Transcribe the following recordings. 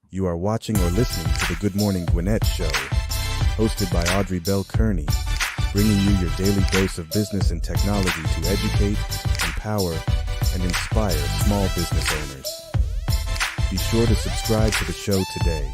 You are watching or listening to the Good Morning Gwinnett Show, hosted by Audrey Bell Kearney, bringing you your daily dose of business and technology to educate, empower, and inspire small business owners. Be sure to subscribe to the show today.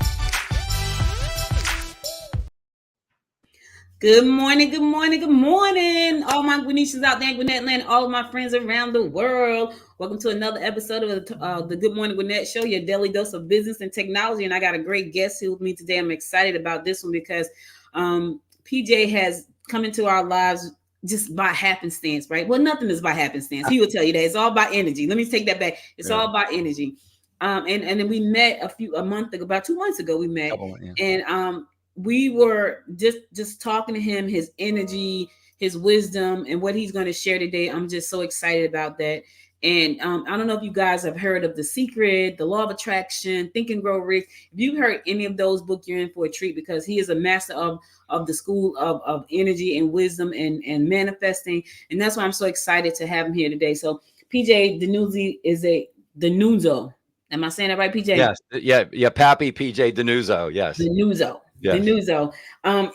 Good morning, good morning, good morning. All my Gwinnetians out there in Gwinnett land, all of my friends around the world. Welcome to another episode of the Good Morning Gwinnett Show, your daily dose of business and technology. And I got a great guest here with me today. I'm excited about this one because PJ has come into our lives just by happenstance, right? Well, nothing is by happenstance. He will tell you that. It's all about energy. Let me take that back. It's all about energy. And then we met a month ago, about 2 months ago, we met. And we were just talking to him, his energy, his wisdom, and what he's going to share today. I'm just so excited about that. And I don't know if you guys have heard of The Secret, The Law of Attraction, Think and Grow Rich. If you've heard any of those books, you're in for a treat because he is a master of the school of energy and wisdom and manifesting. And that's why I'm so excited to have him here today. So PJ DiNuzzo is DiNuzzo. Am I saying that right, PJ? Yes. Yeah. Pappy PJ DiNuzzo. Yes. DiNuzzo. Yes. DiNuzzo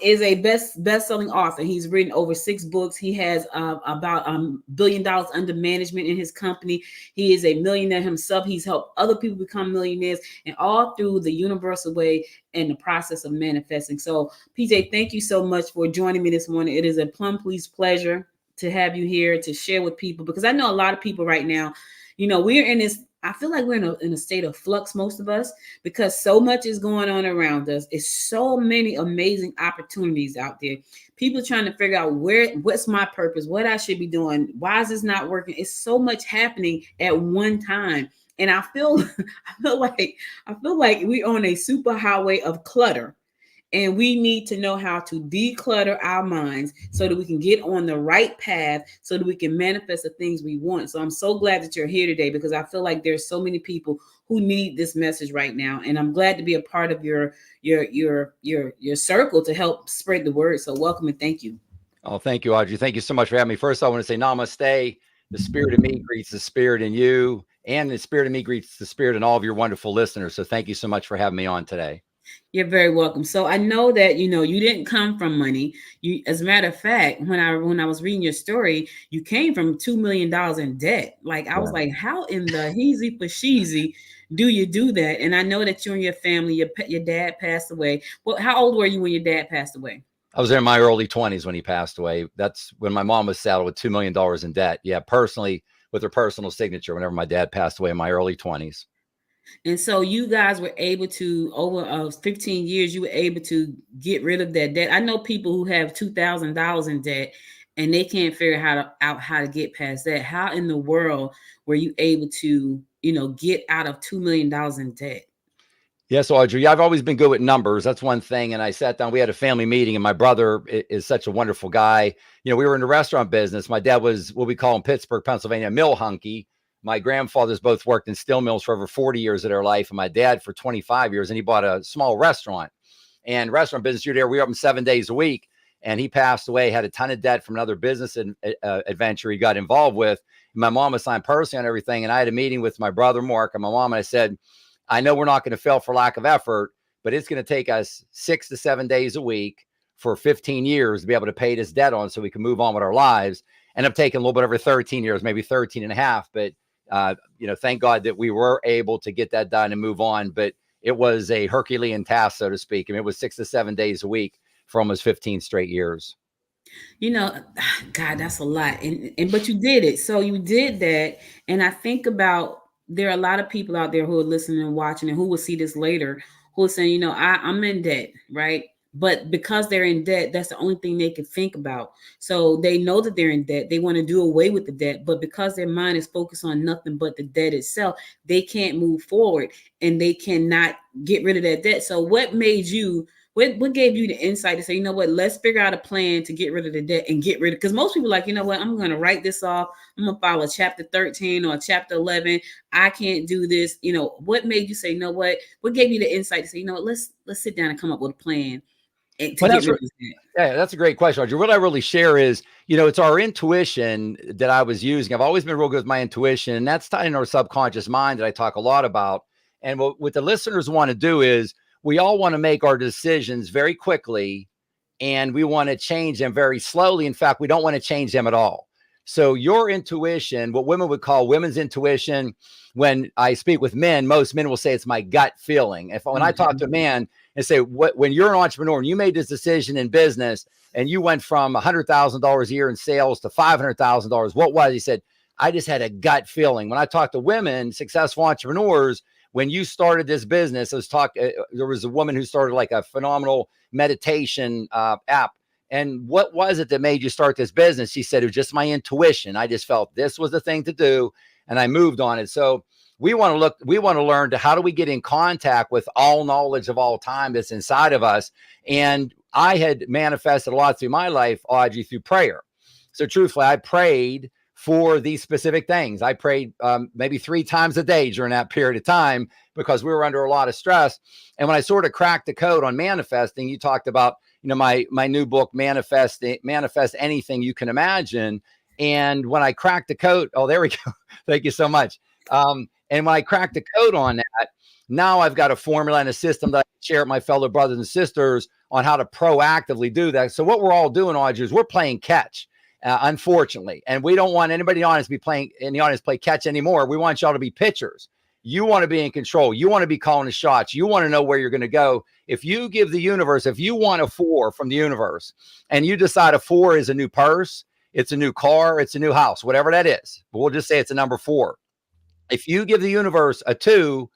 is a best-selling author. He's written over 6 books. He has about $1 billion under management in his company. He is a millionaire himself. He's helped other people become millionaires, and all through the universal way and the process of manifesting. So, PJ, thank you so much for joining me this morning. It is a pleasure to have you here to share with people, because I know a lot of people right now, we're in this. I feel like we're in a state of flux, most of us, because so much is going on around us. It's so many amazing opportunities out there. People trying to figure out what's my purpose, what I should be doing. Why is this not working? It's so much happening at one time. And I feel like we're on a super highway of clutter. And we need to know how to declutter our minds so that we can get on the right path so that we can manifest the things we want. So I'm so glad that you're here today, because I feel like there's so many people who need this message right now. And I'm glad to be a part of your circle to help spread the word. So welcome and thank you. Oh, thank you, Audrey. Thank you so much for having me. First, I want to say namaste. The spirit of me greets the spirit in you, and the spirit of me greets the spirit in all of your wonderful listeners. So thank you so much for having me on today. You're very welcome. So I know that, you didn't come from money. As a matter of fact, when I was reading your story, you came from $2 million in debt. Like, I was like, how in the heezy pasheezy do you do that? And I know that you and your family, your dad passed away. Well, how old were you when your dad passed away? I was in my early 20s when he passed away. That's when my mom was saddled with $2 million in debt. Yeah, personally, with her personal signature, whenever my dad passed away in my early 20s. And so you guys were able to, over 15 years, you were able to get rid of that debt. I know people who have $2,000 in debt and they can't figure out how to get past that. How in the world were you able to, get out of $2 million in debt? Yes, Audrey, I've always been good with numbers. That's one thing. And I sat down, we had a family meeting, and my brother is such a wonderful guy. We were in the restaurant business. My dad was what we call in Pittsburgh, Pennsylvania, a mill hunky. My grandfathers both worked in steel mills for over 40 years of their life, and my dad for 25 years. And he bought a small restaurant. And restaurant business, you're there. We were open 7 days a week. And he passed away, had a ton of debt from another business adventure he got involved with. And my mom assigned personally on everything. And I had a meeting with my brother, Mark, and my mom. And I said, I know we're not going to fail for lack of effort, but it's going to take us 6 to 7 days a week for 15 years to be able to pay this debt on so we can move on with our lives. And I've taken a little bit over 13 years, maybe 13 and a half. But thank God that we were able to get that done and move on. But it was a Herculean task, so to speak. I mean, it was 6 to 7 days a week for almost 15 straight years. God, that's a lot. But you did it. So you did that. And I think about, there are a lot of people out there who are listening and watching and who will see this later, who are saying, I'm in debt, right? But because they're in debt, that's the only thing they can think about. So they know that they're in debt. They want to do away with the debt. But because their mind is focused on nothing but the debt itself, they can't move forward and they cannot get rid of that debt. So what gave you the insight to say, let's figure out a plan to get rid of the debt and get rid of, because most people are like, I'm going to write this off. I'm going to file a chapter 13 or a chapter 11. I can't do this. What made you say, what gave you the insight to say, let's sit down and come up with a plan? That's a great question, Audrey. What I really share is, it's our intuition that I was using. I've always been real good with my intuition, and that's tied in our subconscious mind that I talk a lot about. And what the listeners want to do is we all want to make our decisions very quickly, and we want to change them very slowly. In fact, we don't want to change them at all. So your intuition, what women would call women's intuition, when I speak with men, most men will say it's my gut feeling. When I talk to a man and say, when you're an entrepreneur and you made this decision in business and you went from $100,000 a year in sales to $500,000, what was? He said, I just had a gut feeling. When I talk to women, successful entrepreneurs, when you started this business, there was a woman who started like a phenomenal meditation app. And what was it that made you start this business? She said, it was just my intuition. I just felt this was the thing to do, and I moved on it. So we want to learn how do we get in contact with all knowledge of all time that's inside of us. And I had manifested a lot through my life, Audrey, through prayer. So truthfully, I prayed for these specific things. I prayed maybe 3 times a day during that period of time because we were under a lot of stress. And when I sort of cracked the code on manifesting, you talked about, my new book, Manifest Anything You Can Imagine. And when I cracked the code, oh, there we go. Thank you so much. And when I cracked the code on that, now I've got a formula and a system that I can share with my fellow brothers and sisters on how to proactively do that. So what we're all doing, Audrey, is we're playing catch. Unfortunately, and we don't want anybody in the audience play catch anymore. We want y'all to be pitchers. You want to be in control. You want to be calling the shots. You want to know where you're going to go. If you give the universe, if you want a 4 from the universe and you decide a 4 is a new purse, it's a new car, it's a new house, whatever that is, but we'll just say it's a number 4. If you give the universe a 2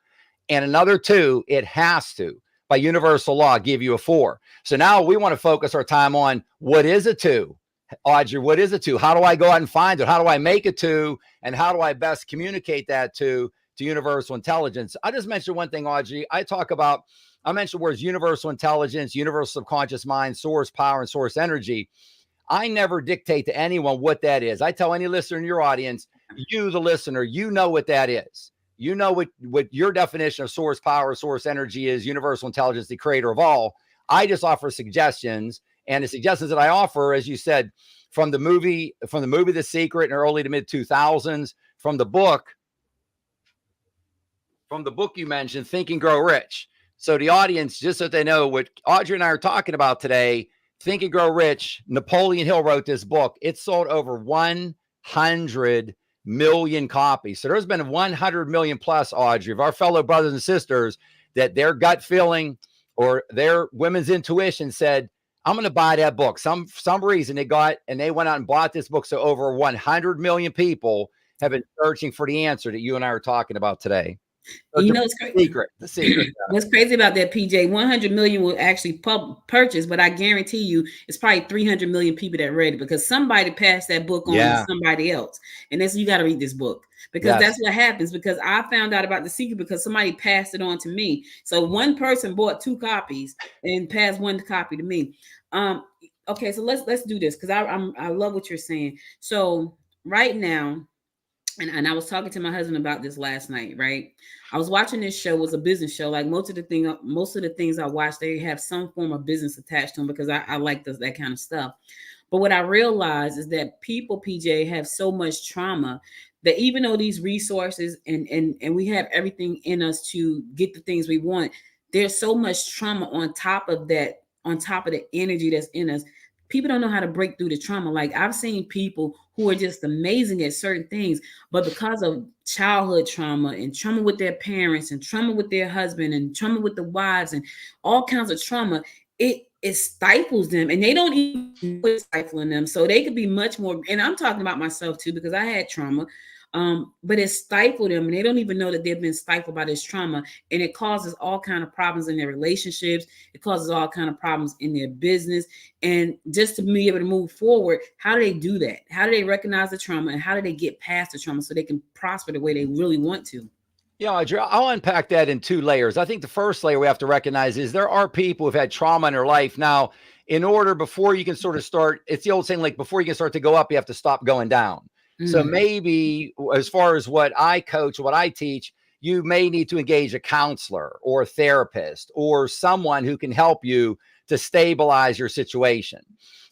and another 2, it has to, by universal law, give you a 4. So now we want to focus our time on what is a 2. Audrey, what is a 2? How do I go out and find it? How do I make a 2? And how do I best communicate that to universal intelligence? I just mentioned one thing, Audrey. I mentioned words universal intelligence, universal subconscious mind, source power, and source energy. I never dictate to anyone what that is. I tell any listener in your audience, you, the listener, you know what that is. You know what your definition of source power, source energy is, universal intelligence, the creator of all. I just offer suggestions. And the suggestions that I offer, as you said, from the movie The Secret in early to mid 2000s, from the book you mentioned, Think and Grow Rich. So the audience, just so they know what Audrey and I are talking about today, Think and Grow Rich, Napoleon Hill wrote this book. It sold over 100 million copies. So there's been 100 million plus, Audrey, of our fellow brothers and sisters that their gut feeling or their women's intuition said, I'm going to buy that book. Some reason they went out and bought this book. So over 100 million people have been searching for the answer that you and I are talking about today. So it's crazy. The secret. What's crazy about that, PJ? 100 million will actually purchase, but I guarantee you, it's probably 300 million people that read it because somebody passed that book on to somebody else, and that's you got to read this book because that's what happens. Because I found out about The Secret because somebody passed it on to me. So one person bought 2 copies and passed 1 copy to me. Okay, so let's do this because I love what you're saying. So right now. And I was talking to my husband about this last night, right? I was watching this show. It was a business show. Like most of the things I watch, they have some form of business attached to them because I like that kind of stuff. But what I realized is that people, PJ, have so much trauma that even though these resources and we have everything in us to get the things we want, there's so much trauma on top of that, on top of the energy that's in us. People don't know how to break through the trauma. Like I've seen people who are just amazing at certain things, but because of childhood trauma and trauma with their parents and trauma with their husband and trauma with the wives and all kinds of trauma, it stifles them and they don't even know it's stifling them. So they could be much more, and I'm talking about myself too, because I had trauma. But it stifled them and they don't even know that they've been stifled by this trauma, and it causes all kind of problems in their relationships. It causes all kind of problems in their business. And just to be able to move forward, how do they do that? How do they recognize the trauma and how do they get past the trauma so they can prosper the way they really want to? Yeah, Audrey, I'll unpack that in 2 layers. I think the first layer we have to recognize is there are people who've had trauma in their life. Now, before you can sort of start, it's the old saying, like before you can start to go up, you have to stop going down. So maybe as far as what I coach, what I teach, you may need to engage a counselor or a therapist or someone who can help you to stabilize your situation.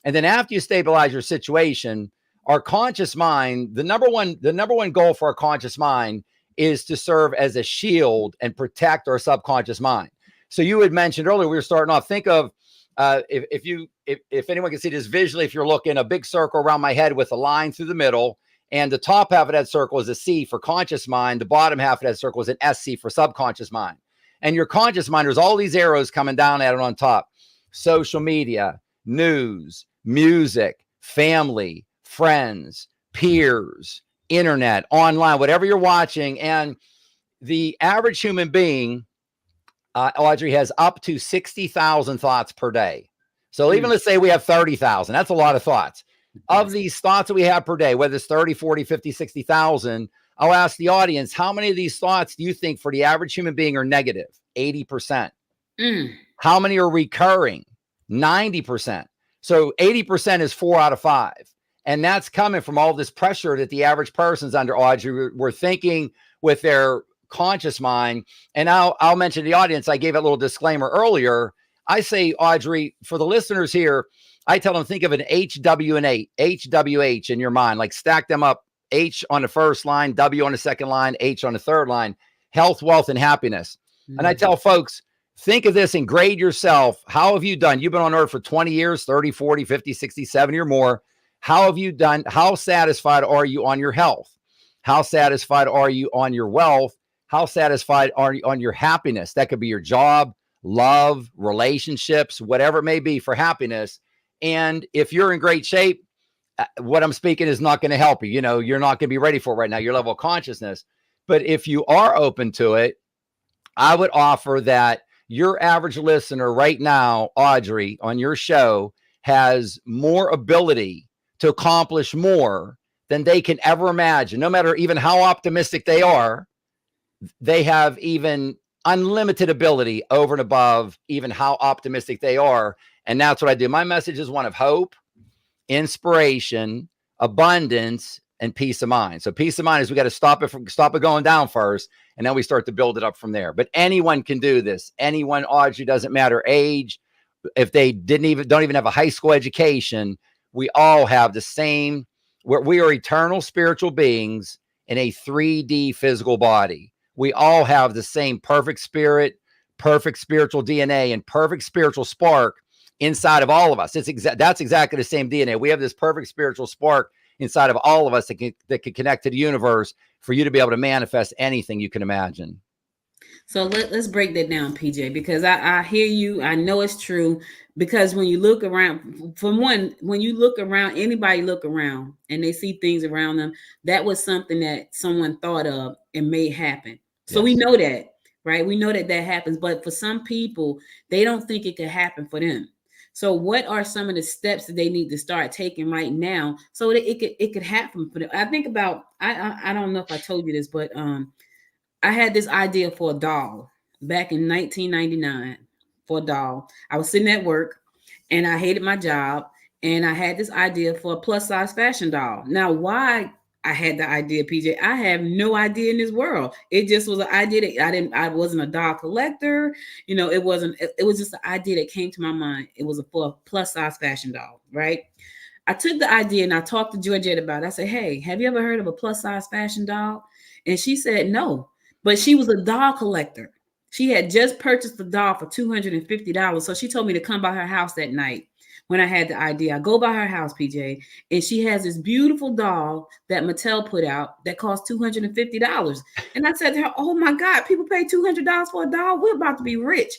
And then after you stabilize your situation, our conscious mind, the number one goal for our conscious mind is to serve as a shield and protect our subconscious mind. So you had mentioned earlier, we were starting off, think of, if anyone can see this visually, if you're looking a big circle around my head with a line through the middle, and the top half of that circle is a C for conscious mind. The bottom half of that circle is an SC for subconscious mind. And your conscious mind, there's all these arrows coming down at it on top. Social media, news, music, family, friends, peers, internet, online, whatever you're watching. And the average human being, Audrey, has up to 60,000 thoughts per day. So even let's say we have 30,000, that's a lot of thoughts. Of these thoughts that we have per day, whether it's 30, 40, 50, 60,000, I'll ask the audience, how many of these thoughts do you think for the average human being are negative? 80%. How many are recurring? 90%. So 80% is 4 out of 5. And that's coming from all this pressure that the average person's under, Audrey. We're thinking with their conscious mind. And I'll mention to the audience, I gave a little disclaimer earlier. I say, Audrey, for the listeners here, I tell them, think of an HWH in your mind, like stack them up, H on the first line, W on the second line, H on the third line, health, wealth, and happiness. And I tell folks, think of this and grade yourself. How have you done? You've been on earth for 20 years, 30, 40, 50, 60, 70 or more. How have you done? How satisfied are you on your health? How satisfied are you on your wealth? How satisfied are you on your happiness? That could be your job, love, relationships, whatever it may be for happiness. And if you're in great shape, what I'm speaking is not going to help you. You know, you're not going to be ready for it right now, your level of consciousness. But if you are open to it, I would offer that your average listener right now, Audrey, on your show has more ability to accomplish more than they can ever imagine. No matter even how optimistic they are, they have even unlimited ability over and above even how optimistic they are. And that's what I do. My message is one of hope, inspiration, abundance, and peace of mind. So peace of mind is we got to stop it going down first, and then we start to build it up from there. But anyone can do this. Anyone, Audrey, doesn't matter age. If they don't even have a high school education, we all have the same. We are eternal spiritual beings in a 3D physical body. We all have the same perfect spirit, perfect spiritual DNA, and perfect spiritual spark inside of all of us. That's exactly the same DNA. We have this perfect spiritual spark inside of all of us that can connect to the universe for you to be able to manifest anything you can imagine. So let's break that down, PJ, because I hear you. I know it's true, because when you look around, when you look around, anybody look around and they see things around them, that was something that someone thought of and made happen. So yes. We know that, right? We know that happens. But for some people, they don't think it could happen for them. So what are some of the steps that they need to start taking right now so that it could happen for them? I think about, I don't know if I told you this, but I had this idea for a doll back in 1999 for a doll. I was sitting at work and I hated my job, and I had this idea for a plus size fashion doll. Now, why I had the idea, PJ, I have no idea in this world. It just was an idea that I wasn't a doll collector. You know, it was just an idea that came to my mind. It was for a plus size fashion doll, right? I took the idea and I talked to Georgette about it. I said, hey, have you ever heard of a plus size fashion doll? And she said, no, but she was a doll collector. She had just purchased the doll for $250. So she told me to come by her house that night. When I had the idea, I go by her house, PJ, and she has this beautiful doll that Mattel put out that cost $250. And I said to her, oh my God, people pay $200 for a doll? We're about to be rich.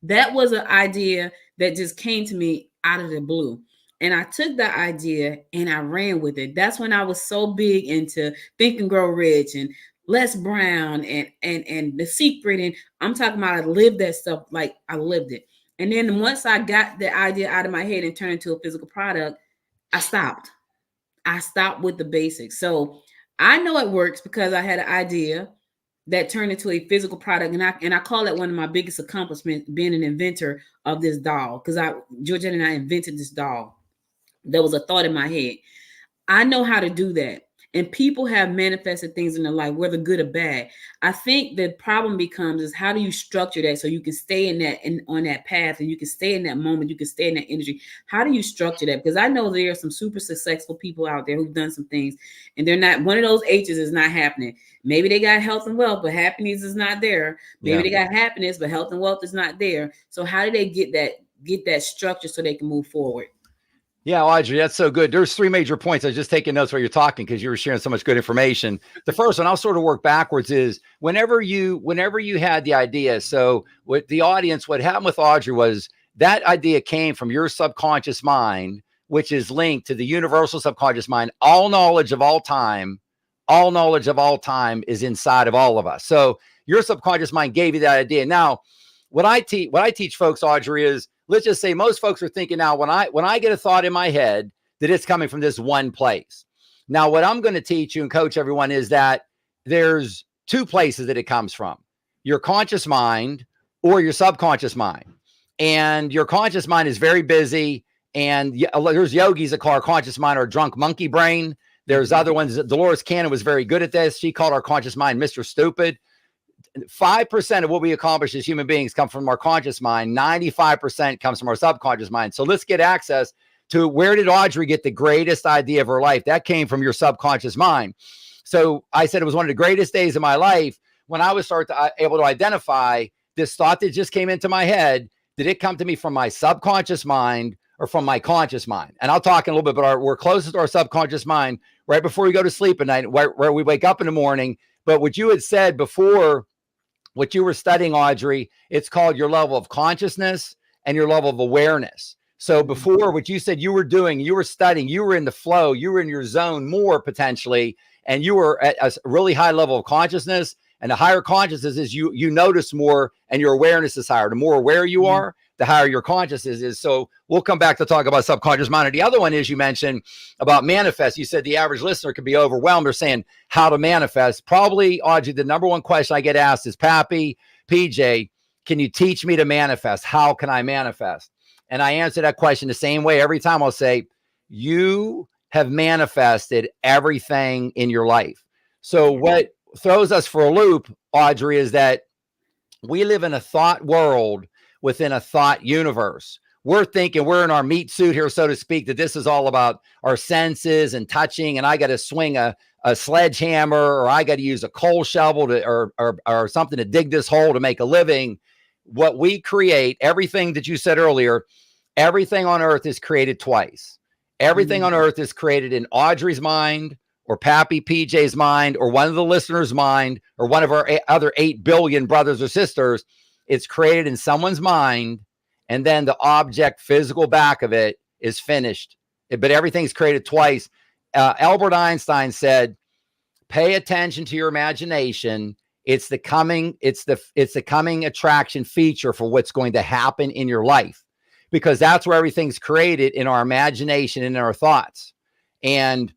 That was an idea that just came to me out of the blue. And I took that idea and I ran with it. That's when I was so big into Think and Grow Rich and Les Brown and The Secret. And I'm talking about, I lived that stuff, like I lived it. And then once I got the idea out of my head and turned it into a physical product, I stopped. I stopped with the basics. So I know it works because I had an idea that turned into a physical product. And I call it one of my biggest accomplishments, being an inventor of this doll, because Georgette and I invented this doll. There was a thought in my head. I know how to do that. and people have manifested things in their life, whether good or bad. I think the problem becomes is how do you structure that so you can stay in that and on that path, and you can stay in that moment, you can stay in that energy. How do you structure that? Because I know there are some super successful people out there who've done some things, and they're not, one of those H's is not happening. Maybe they got health and wealth, but happiness is not there. Maybe they got happiness, but health and wealth is not there. So how do they get that structure so they can move forward? Yeah, Audrey, that's so good. There's three major points. I was just taking notes while you're talking because you were sharing so much good information. The first one, I'll sort of work backwards, is whenever you had the idea. So what the audience, what happened with Audrey was that idea came from your subconscious mind, which is linked to the universal subconscious mind. All knowledge of all time is inside of all of us. So your subconscious mind gave you that idea. Now, what I teach folks, Audrey, is, let's just say most folks are thinking now, when I get a thought in my head, that it's coming from this one place. Now, what I'm going to teach you and coach everyone is that there's two places that it comes from: your conscious mind or your subconscious mind. And your conscious mind is very busy. And there's yogis that call our conscious mind our drunk monkey brain. There's other ones. Dolores Cannon was very good at this. She called our conscious mind Mr. Stupid. 5% of what we accomplish as human beings come from our conscious mind. 95% comes from our subconscious mind. So let's get access to, where did Audrey get the greatest idea of her life? That came from your subconscious mind. So I said it was one of the greatest days of my life when I was able to identify this thought that just came into my head. Did it come to me from my subconscious mind or from my conscious mind? And I'll talk in a little bit, but we're closest to our subconscious mind right before we go to sleep at night, where we wake up in the morning. But what you had said before, what you were studying, Audrey, it's called your level of consciousness and your level of awareness. So before, what you said you were doing, you were studying, you were in the flow, you were in your zone more potentially, and you were at a really high level of consciousness. And the higher consciousness is you notice more and your awareness is higher. The more aware you are, the higher your consciousness is. So we'll come back to talk about subconscious mind. And the other one is, you mentioned about manifest. You said the average listener could be overwhelmed or saying how to manifest. Probably, Audrey, the number one question I get asked is, Pappy, PJ, can you teach me to manifest? How can I manifest? And I answer that question the same way every time. I'll say, you have manifested everything in your life. So what throws us for a loop, Audrey, is that we live in a thought world within a thought universe. We're thinking we're in our meat suit here, so to speak, that this is all about our senses and touching, and I got to swing a sledgehammer, or I got to use a coal shovel to, or something to dig this hole to make a living. What we create, everything that you said earlier, everything on earth is created twice. Everything on earth is created in Audrey's mind, or Pappy PJ's mind, or one of the listeners' mind, or one of our other 8 billion brothers or sisters. It's created in someone's mind, and then the object physical back of it is finished. But everything's created twice. Albert Einstein said, pay attention to your imagination. It's the coming attraction feature for what's going to happen in your life, because that's where everything's created, in our imagination and in our thoughts. And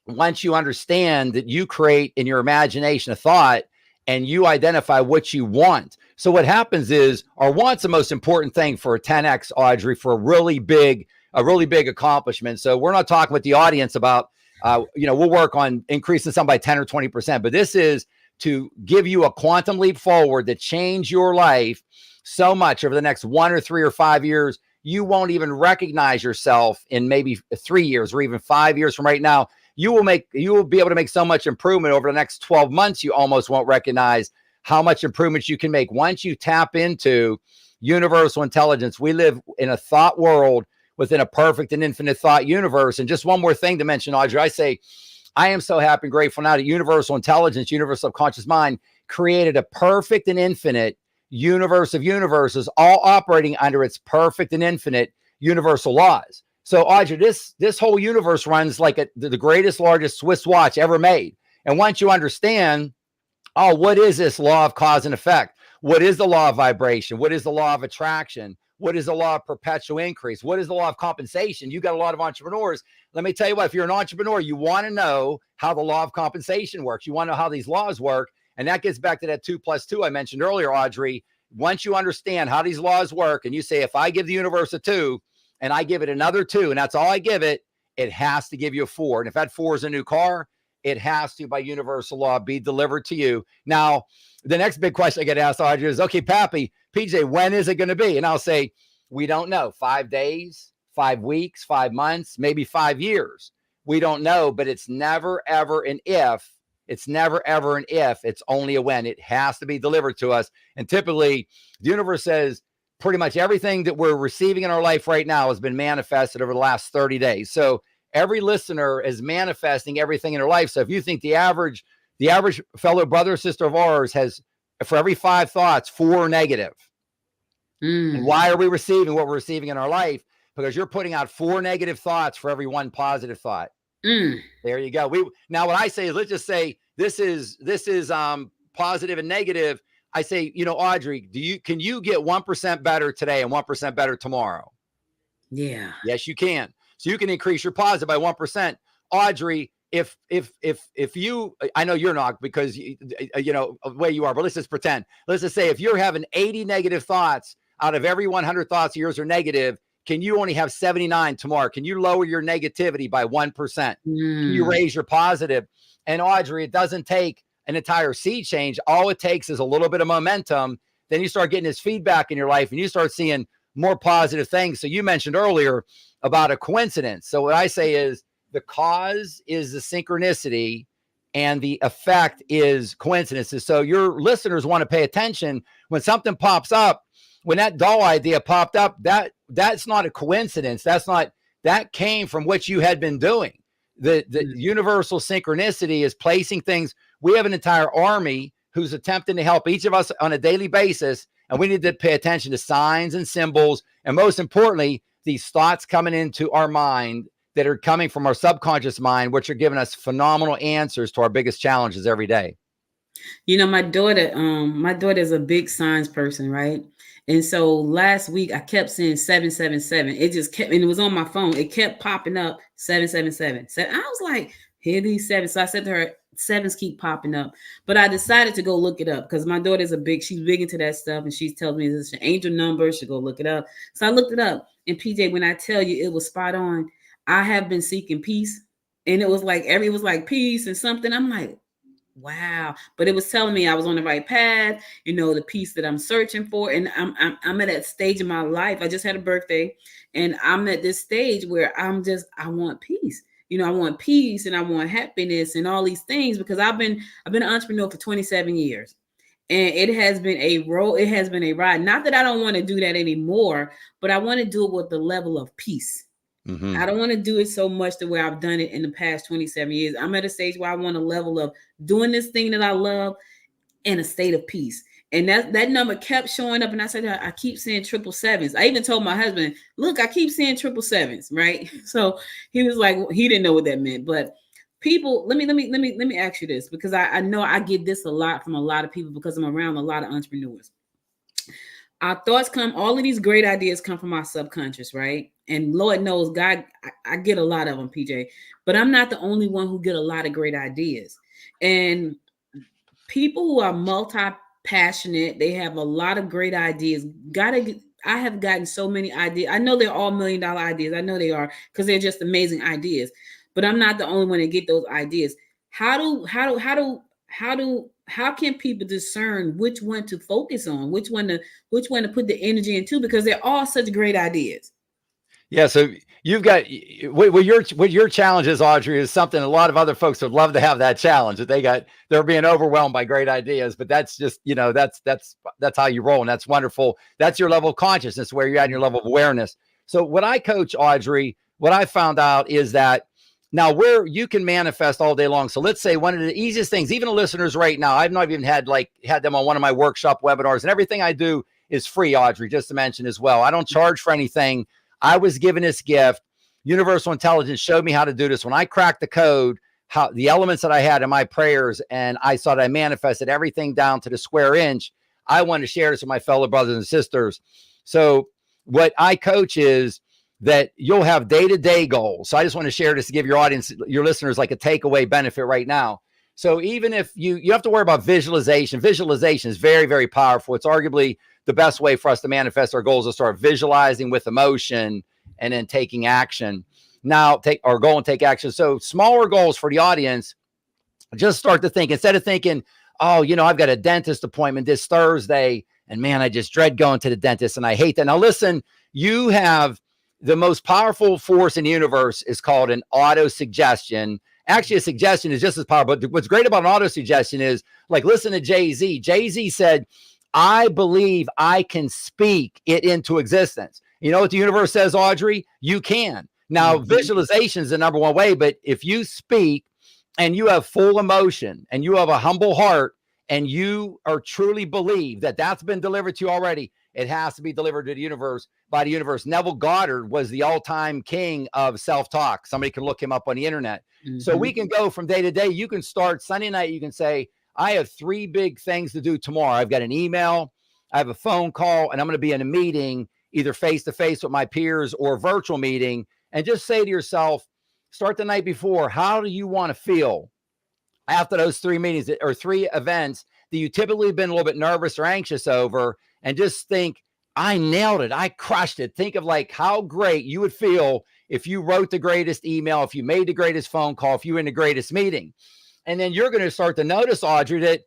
once you understand that you create in your imagination a thought, and you identify what you want. So what happens is, our want's the most important thing for a 10X, Audrey, for a really big accomplishment. So we're not talking with the audience about, we'll work on increasing some by 10 or 20%, but this is to give you a quantum leap forward that change your life so much over the next 1 or 3 or 5 years. You won't even recognize yourself in maybe 3 years or even 5 years from right now. You will be able to make so much improvement over the next 12 months. You almost won't recognize how much improvements you can make once you tap into universal intelligence. We live in a thought world within a perfect and infinite thought universe. And just one more thing to mention, Audrey, I say, I am so happy and grateful now that universal intelligence, universal subconscious mind, created a perfect and infinite universe of universes, all operating under its perfect and infinite universal laws. So, Audrey, this whole universe runs like the greatest, largest Swiss watch ever made. And once you understand, what is this law of cause and effect? What is the law of vibration? What is the law of attraction? What is the law of perpetual increase? What is the law of compensation? You got a lot of entrepreneurs. Let me tell you what, if you're an entrepreneur, you want to know how the law of compensation works. You want to know how these laws work. And that gets back to that 2 + 2 I mentioned earlier, Audrey. Once you understand how these laws work, and you say, if I give the universe a 2, and I give it another 2, and that's all I give it, it has to give you a 4. And if that 4 is a new car, it has to, by universal law, be delivered to you. Now, the next big question I get asked, Audrey, is, okay, Pappy, PJ, when is it going to be? And I'll say, we don't know. 5 days, 5 weeks, 5 months, maybe 5 years. We don't know, but it's never, ever an if. It's never, ever an if. It's only a when. It has to be delivered to us. And typically, the universe says pretty much everything that we're receiving in our life right now has been manifested over the last 30 days. So every listener is manifesting everything in their life. So if you think the average fellow brother or sister of ours has, for every 5 thoughts, 4 negative. And why are we receiving what we're receiving in our life? Because you're putting out 4 negative thoughts for every 1 positive thought. There you go. Now what I say is, let's just say this is positive and negative. I say, Audrey, can you get 1% better today and 1% better tomorrow? Yeah. Yes, you can. So you can increase your positive by 1%. Audrey, if you, I know you're not, because the way you are, but let's just pretend. Let's just say if you're having 80 negative thoughts out of every 100 thoughts of yours are negative, can you only have 79 tomorrow? Can you lower your negativity by 1%? Can you raise your positive? And Audrey, it doesn't take an entire sea change. All it takes is a little bit of momentum. Then you start getting this feedback in your life and you start seeing more positive things. So you mentioned earlier about a coincidence. So what I say is, the cause is the synchronicity and the effect is coincidences. So your listeners want to pay attention when something pops up. When that doll idea popped up, that's not a coincidence. That came from what you had been doing. The universal synchronicity is placing things. We have an entire army who's attempting to help each of us on a daily basis. And we need to pay attention to signs and symbols. And most importantly, these thoughts coming into our mind that are coming from our subconscious mind, which are giving us phenomenal answers to our biggest challenges every day. My daughter's a big signs person, right? And so last week I kept seeing 777. It just kept, and it was on my phone. It kept popping up 777. So I was like, here these 7. So I said to her, 7s keep popping up. But I decided to go look it up because my daughter's she's big into that stuff. And she's telling me this is an angel number. She go look it up. So I looked it up. And PJ, when I tell you it was spot on, I have been seeking peace. And it was like, peace and something. I'm like, wow. But it was telling me I was on the right path, the peace that I'm searching for. And I'm at that stage in my life. I just had a birthday and I'm at this stage where I want peace. I want peace and I want happiness and all these things because I've been an entrepreneur for 27 years. And it has been a ride. Not that I don't want to do that anymore, but I want to do it with the level of peace. Mm-hmm. I don't want to do it so much the way I've done it in the past 27 years. I'm at a stage where I want a level of doing this thing that I love in a state of peace. And that number kept showing up. And I said, I keep seeing 777s. I even told my husband, look, I keep seeing 777s, right? So he was like, he didn't know what that meant. But people, let me ask you this, because I know I get this a lot from a lot of people because I'm around a lot of entrepreneurs. Our thoughts all of these great ideas come from our subconscious, right? And Lord knows, God, I get a lot of them, PJ, but I'm not the only one who get a lot of great ideas. And people who are multi-passionate, they have a lot of great ideas. I have gotten so many ideas. I know they're all $1 million ideas. I know they are because they're just amazing ideas, but I'm not the only one to get those ideas. How can people discern which one to focus on, which one to put the energy into? Because they're all such great ideas. Yeah. So you've got what your challenge is, Audrey, is something a lot of other folks would love to have that challenge that they're being overwhelmed by great ideas, but that's just, that's how you roll. And that's wonderful. That's your level of consciousness, where you're at in your level of awareness. So what I coach, Audrey, what I found out is that now where you can manifest all day long. So let's say one of the easiest things, even the listeners right now, I've not even had them on one of my workshop webinars, and everything I do is free, Audrey, just to mention as well. I don't charge for anything. I was given this gift. Universal intelligence showed me how to do this. When I cracked the code, how the elements that I had in my prayers, and I thought I manifested everything down to the square inch. I want to share this with my fellow brothers and sisters. So what I coach is that you'll have day-to-day goals. So I just want to share this to give your audience, your listeners, like a takeaway benefit right now. So even if you have to worry about visualization is very, very powerful. It's arguably the best way for us to manifest our goals, is start visualizing with emotion and then taking action. Now take our goal and take action. So smaller goals for the audience. Just start to think, instead of thinking, oh, I've got a dentist appointment this Thursday, and man, I just dread going to the dentist and I hate that. Now listen, you have the most powerful force in the universe is called an auto suggestion. Actually, a suggestion is just as powerful. But what's great about an auto suggestion is, like, listen to Jay-Z. Jay-Z said, I believe I can speak it into existence. You know what the universe says, Audrey? You can. Now, visualization is the number one way, but if you speak and you have full emotion and you have a humble heart and you are truly believe that that's been delivered to you already, it has to be delivered to the universe by the universe. Neville Goddard was the all-time king of self-talk. Somebody can look him up on the internet. So we can go from day to day. You can start Sunday night. You can say, I have 3 big things to do tomorrow. I've got an email, I have a phone call, and I'm going to be in a meeting, either face-to-face with my peers or virtual meeting. And just say to yourself, start the night before, how do you want to feel after those 3 meetings or 3 events that you typically have been a little bit nervous or anxious over? And just think, I nailed it. I crushed it. Think of like how great you would feel if you wrote the greatest email, if you made the greatest phone call, if you were in the greatest meeting. And then you're going to start to notice, Audrey, that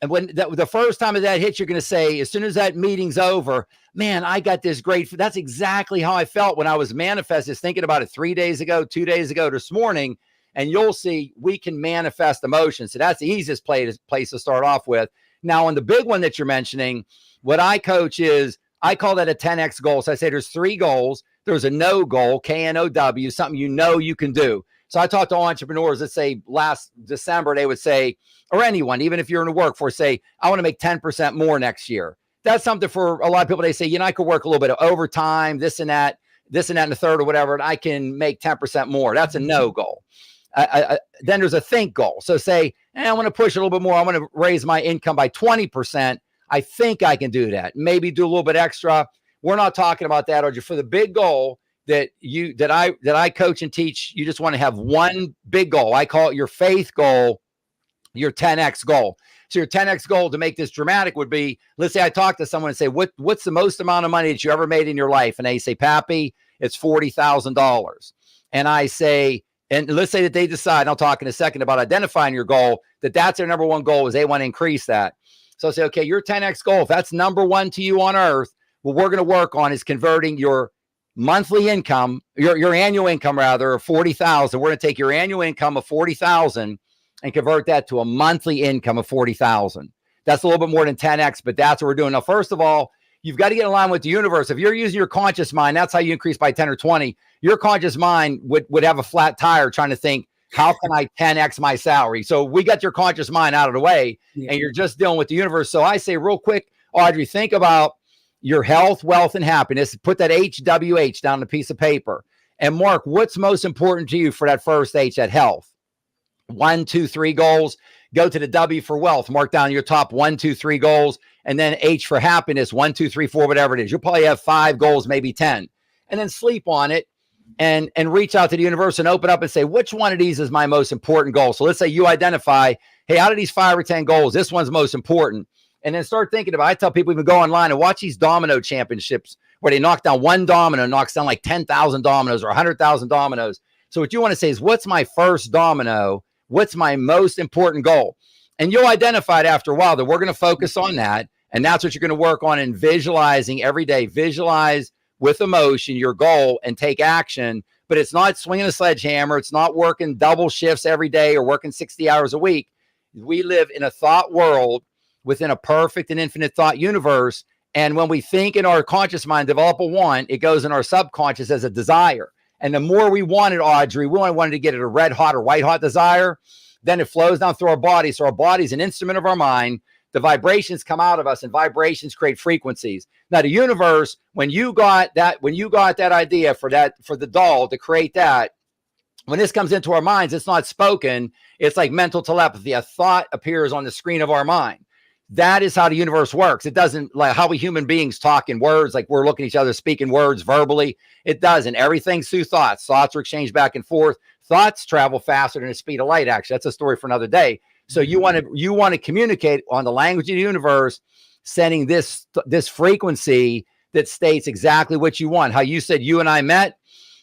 and when the first time that hits, you're going to say, as soon as that meeting's over, man, I got this great. That's exactly how I felt when I was manifesting, thinking about it 3 days ago, 2 days ago, this morning. And you'll see we can manifest emotions. So that's the easiest place to start off with. Now, on the big one that you're mentioning, what I coach is, I call that a 10X goal. So I say there's 3 goals. There's a no goal, KNOW, something you can do. So I talk to entrepreneurs that say last December, they would say, or anyone, even if you're in the workforce, say, I want to make 10% more next year. That's something for a lot of people. They say, I could work a little bit of overtime, this and that and the third or whatever, and I can make 10% more. That's a no goal. Then there's a think goal. So say, I want to push a little bit more. I want to raise my income by 20%. I think I can do that. Maybe do a little bit extra. We're not talking about that. Or for the big goal that I coach and teach, you just want to have one big goal. I call it your faith goal, your 10X goal. So your 10X goal, to make this dramatic, would be, let's say I talk to someone and say, what's the most amount of money that you ever made in your life? And they say, Pappy, it's $40,000. And I say, and let's say that they decide, I'll talk in a second about identifying your goal, that's their number one goal, is they want to increase that. So I'll say, okay, your 10X goal, if that's number one to you on earth, what we're going to work on is converting your monthly income, your annual income rather, of 40,000. We're going to take your annual income of 40,000 and convert that to a monthly income of 40,000. That's a little bit more than 10X, but that's what we're doing. Now, first of all, you've got to get in line with the universe. If you're using your conscious mind, that's how you increase by 10 or 20. Your conscious mind would have a flat tire trying to think, how can I 10X my salary? So we got your conscious mind out of the way, and you're just dealing with the universe. So I say real quick, Audrey, think about your health, wealth, and happiness. Put that HWH down on a piece of paper. And Mark, what's most important to you for that first H, that health? 1, 2, 3 goals. Go to the W for wealth. Mark down your top 1, 2, 3 goals. And then H for happiness, 1, 2, 3, 4, whatever it is. You'll probably have 5 goals, maybe 10. And then sleep on it and reach out to the universe and open up and say, which one of these is my most important goal? So let's say you identify, hey, out of these 5 or 10 goals, this one's most important. And then start thinking about, I tell people, even go online and watch these domino championships where they knock down one domino, knocks down like 10,000 dominoes or 100,000 dominoes. So what you want to say is, what's my first domino? What's my most important goal? And you'll identify it after a while that we're going to focus on that. And that's what you're going to work on in visualizing every day. Visualize with emotion your goal and take action. But it's not swinging a sledgehammer. It's not working double shifts every day or working 60 hours a week. We live in a thought world within a perfect and infinite thought universe. And when we think in our conscious mind, develop a want, it goes in our subconscious as a desire. And the more we want it, Audrey, we wanted to get it a red hot or white hot desire, then it flows down through our body. So our body is an instrument of our mind. The vibrations come out of us, and vibrations create frequencies. Now, the universe, when you got that idea for the doll to create that, when this comes into our minds, it's not spoken. It's like mental telepathy. A thought appears on the screen of our mind. That is how the universe works. It doesn't like how we human beings talk in words, like we're looking at each other, speaking words verbally. It doesn't. Everything's through thoughts. Thoughts are exchanged back and forth. Thoughts travel faster than the speed of light. Actually, that's a story for another day. So you want to communicate on the language of the universe, sending this frequency that states exactly what you want. How you said you and I met.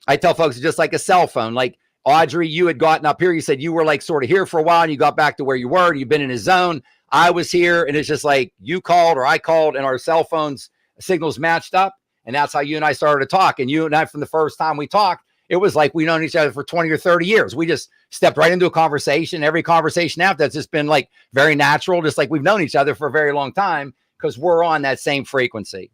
I tell folks it's just like a cell phone. Like Audrey, you had gotten up here. You said you were like sort of here for a while and you got back to where you were. You've been in a zone. I was here, and it's just like you called or I called, and our cell phones signals matched up. And that's how you and I started to talk. And you and I, from the first time we talked, it was like we've known each other for 20 or 30 years. We just stepped right into a conversation. Every conversation after that's just been like very natural, just like we've known each other for a very long time because we're on that same frequency.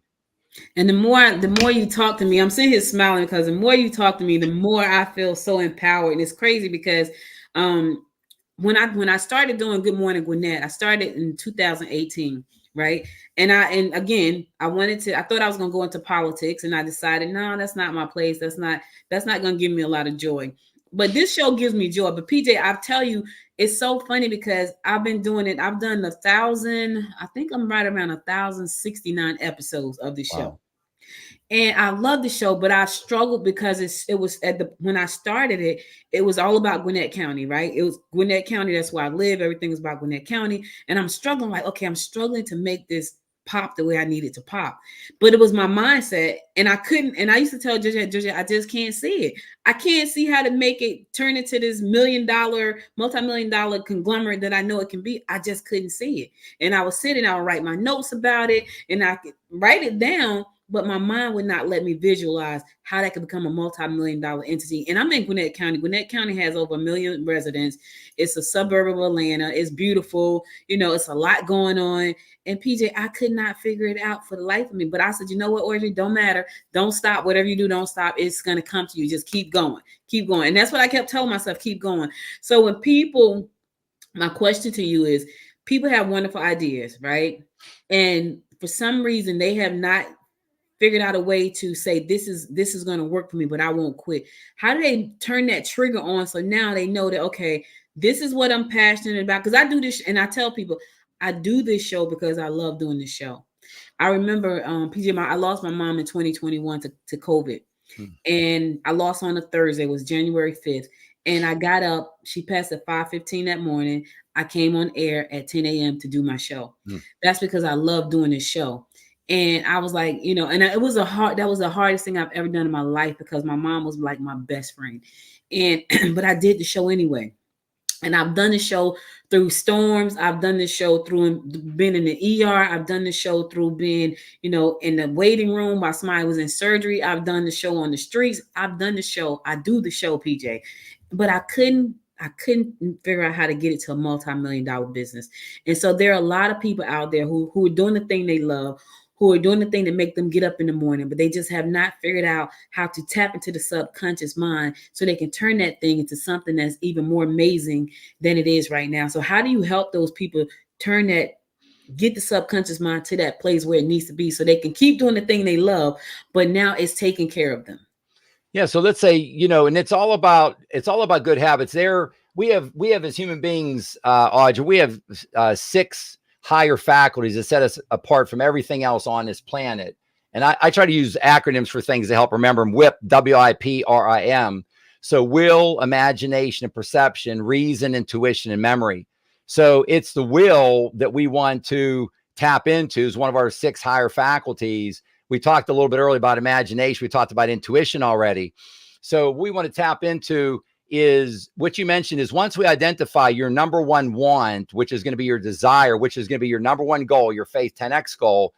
And the more you talk to me, I'm sitting here smiling because the more you talk to me, the more I feel so empowered. And it's crazy because when I started doing Good Morning Gwinnett, I started in 2018, right? And again, I thought I was gonna go into politics, and I decided, no, that's not my place. That's not gonna give me a lot of joy. But this show gives me joy. But PJ, I tell you, it's so funny because I've been doing it. I've done 1,000, I think I'm right around 1,069 episodes of the show. Wow. And I love the show, but I struggled because it was when I started it, it was all about Gwinnett County, right? It was Gwinnett County. That's where I live. Everything is about Gwinnett County. And I'm struggling like, okay, I'm struggling to make this pop the way I needed to pop. But it was my mindset. And I couldn't, and I used to tell Judge, I just can't see it. I can't see how to make it turn into this multi-million-dollar conglomerate that I know it can be. I just couldn't see it. And I would sit and I would write my notes about it, and I could write it down, but my mind would not let me visualize how that could become a multi-million-dollar entity. And I'm in Gwinnett County. Gwinnett County has over 1 million residents. It's a suburb of Atlanta. It's beautiful. It's a lot going on. And PJ, I could not figure it out for the life of me. But I said, you know what, Audrey, don't matter. Don't stop. Whatever you do, don't stop. It's going to come to you. Just keep going. Keep going. And that's what I kept telling myself, keep going. So my question to you is, people have wonderful ideas, right? And for some reason, they have not figured out a way to say, this is going to work for me, but I won't quit. How do they turn that trigger on so now they know that, okay, this is what I'm passionate about? Because I do this, and I tell people, I do this show because I love doing this show. I remember, PJ, I lost my mom in 2021 to COVID. And I lost on a Thursday. It was January 5th. And I got up. She passed at 5:15 that morning. I came on air at 10 a.m. to do my show. That's because I love doing this show. And I was like, and that was the hardest thing I've ever done in my life because my mom was like my best friend. But I did the show anyway. And I've done the show through storms. I've done the show through being in the ER. I've done the show through being, in the waiting room while somebody was in surgery. I've done the show on the streets. I've done the show. I do the show, PJ. But I couldn't figure out how to get it to a multi-million-dollar business. And so there are a lot of people out there who are doing the thing they love, who are doing the thing that make them get up in the morning, but they just have not figured out how to tap into the subconscious mind so they can turn that thing into something that's even more amazing than it is right now. So how do you help those people get the subconscious mind to that place where it needs to be so they can keep doing the thing they love, but now it's taking care of them? Yeah. So let's say, and it's all about good habits. We have as human beings, Audrey, we have 6 higher faculties that set us apart from everything else on this planet. And I try to use acronyms for things to help remember them. WIP, WIPRIM. So will, imagination and perception, reason, intuition, and memory. So it's the will that we want to tap into is one of our 6 higher faculties. We talked a little bit earlier about imagination. We talked about intuition already. So what we want to tap into is what you mentioned is once we identify your number one want, which is going to be your desire, which is going to be your number one goal, your Faith 10X goal,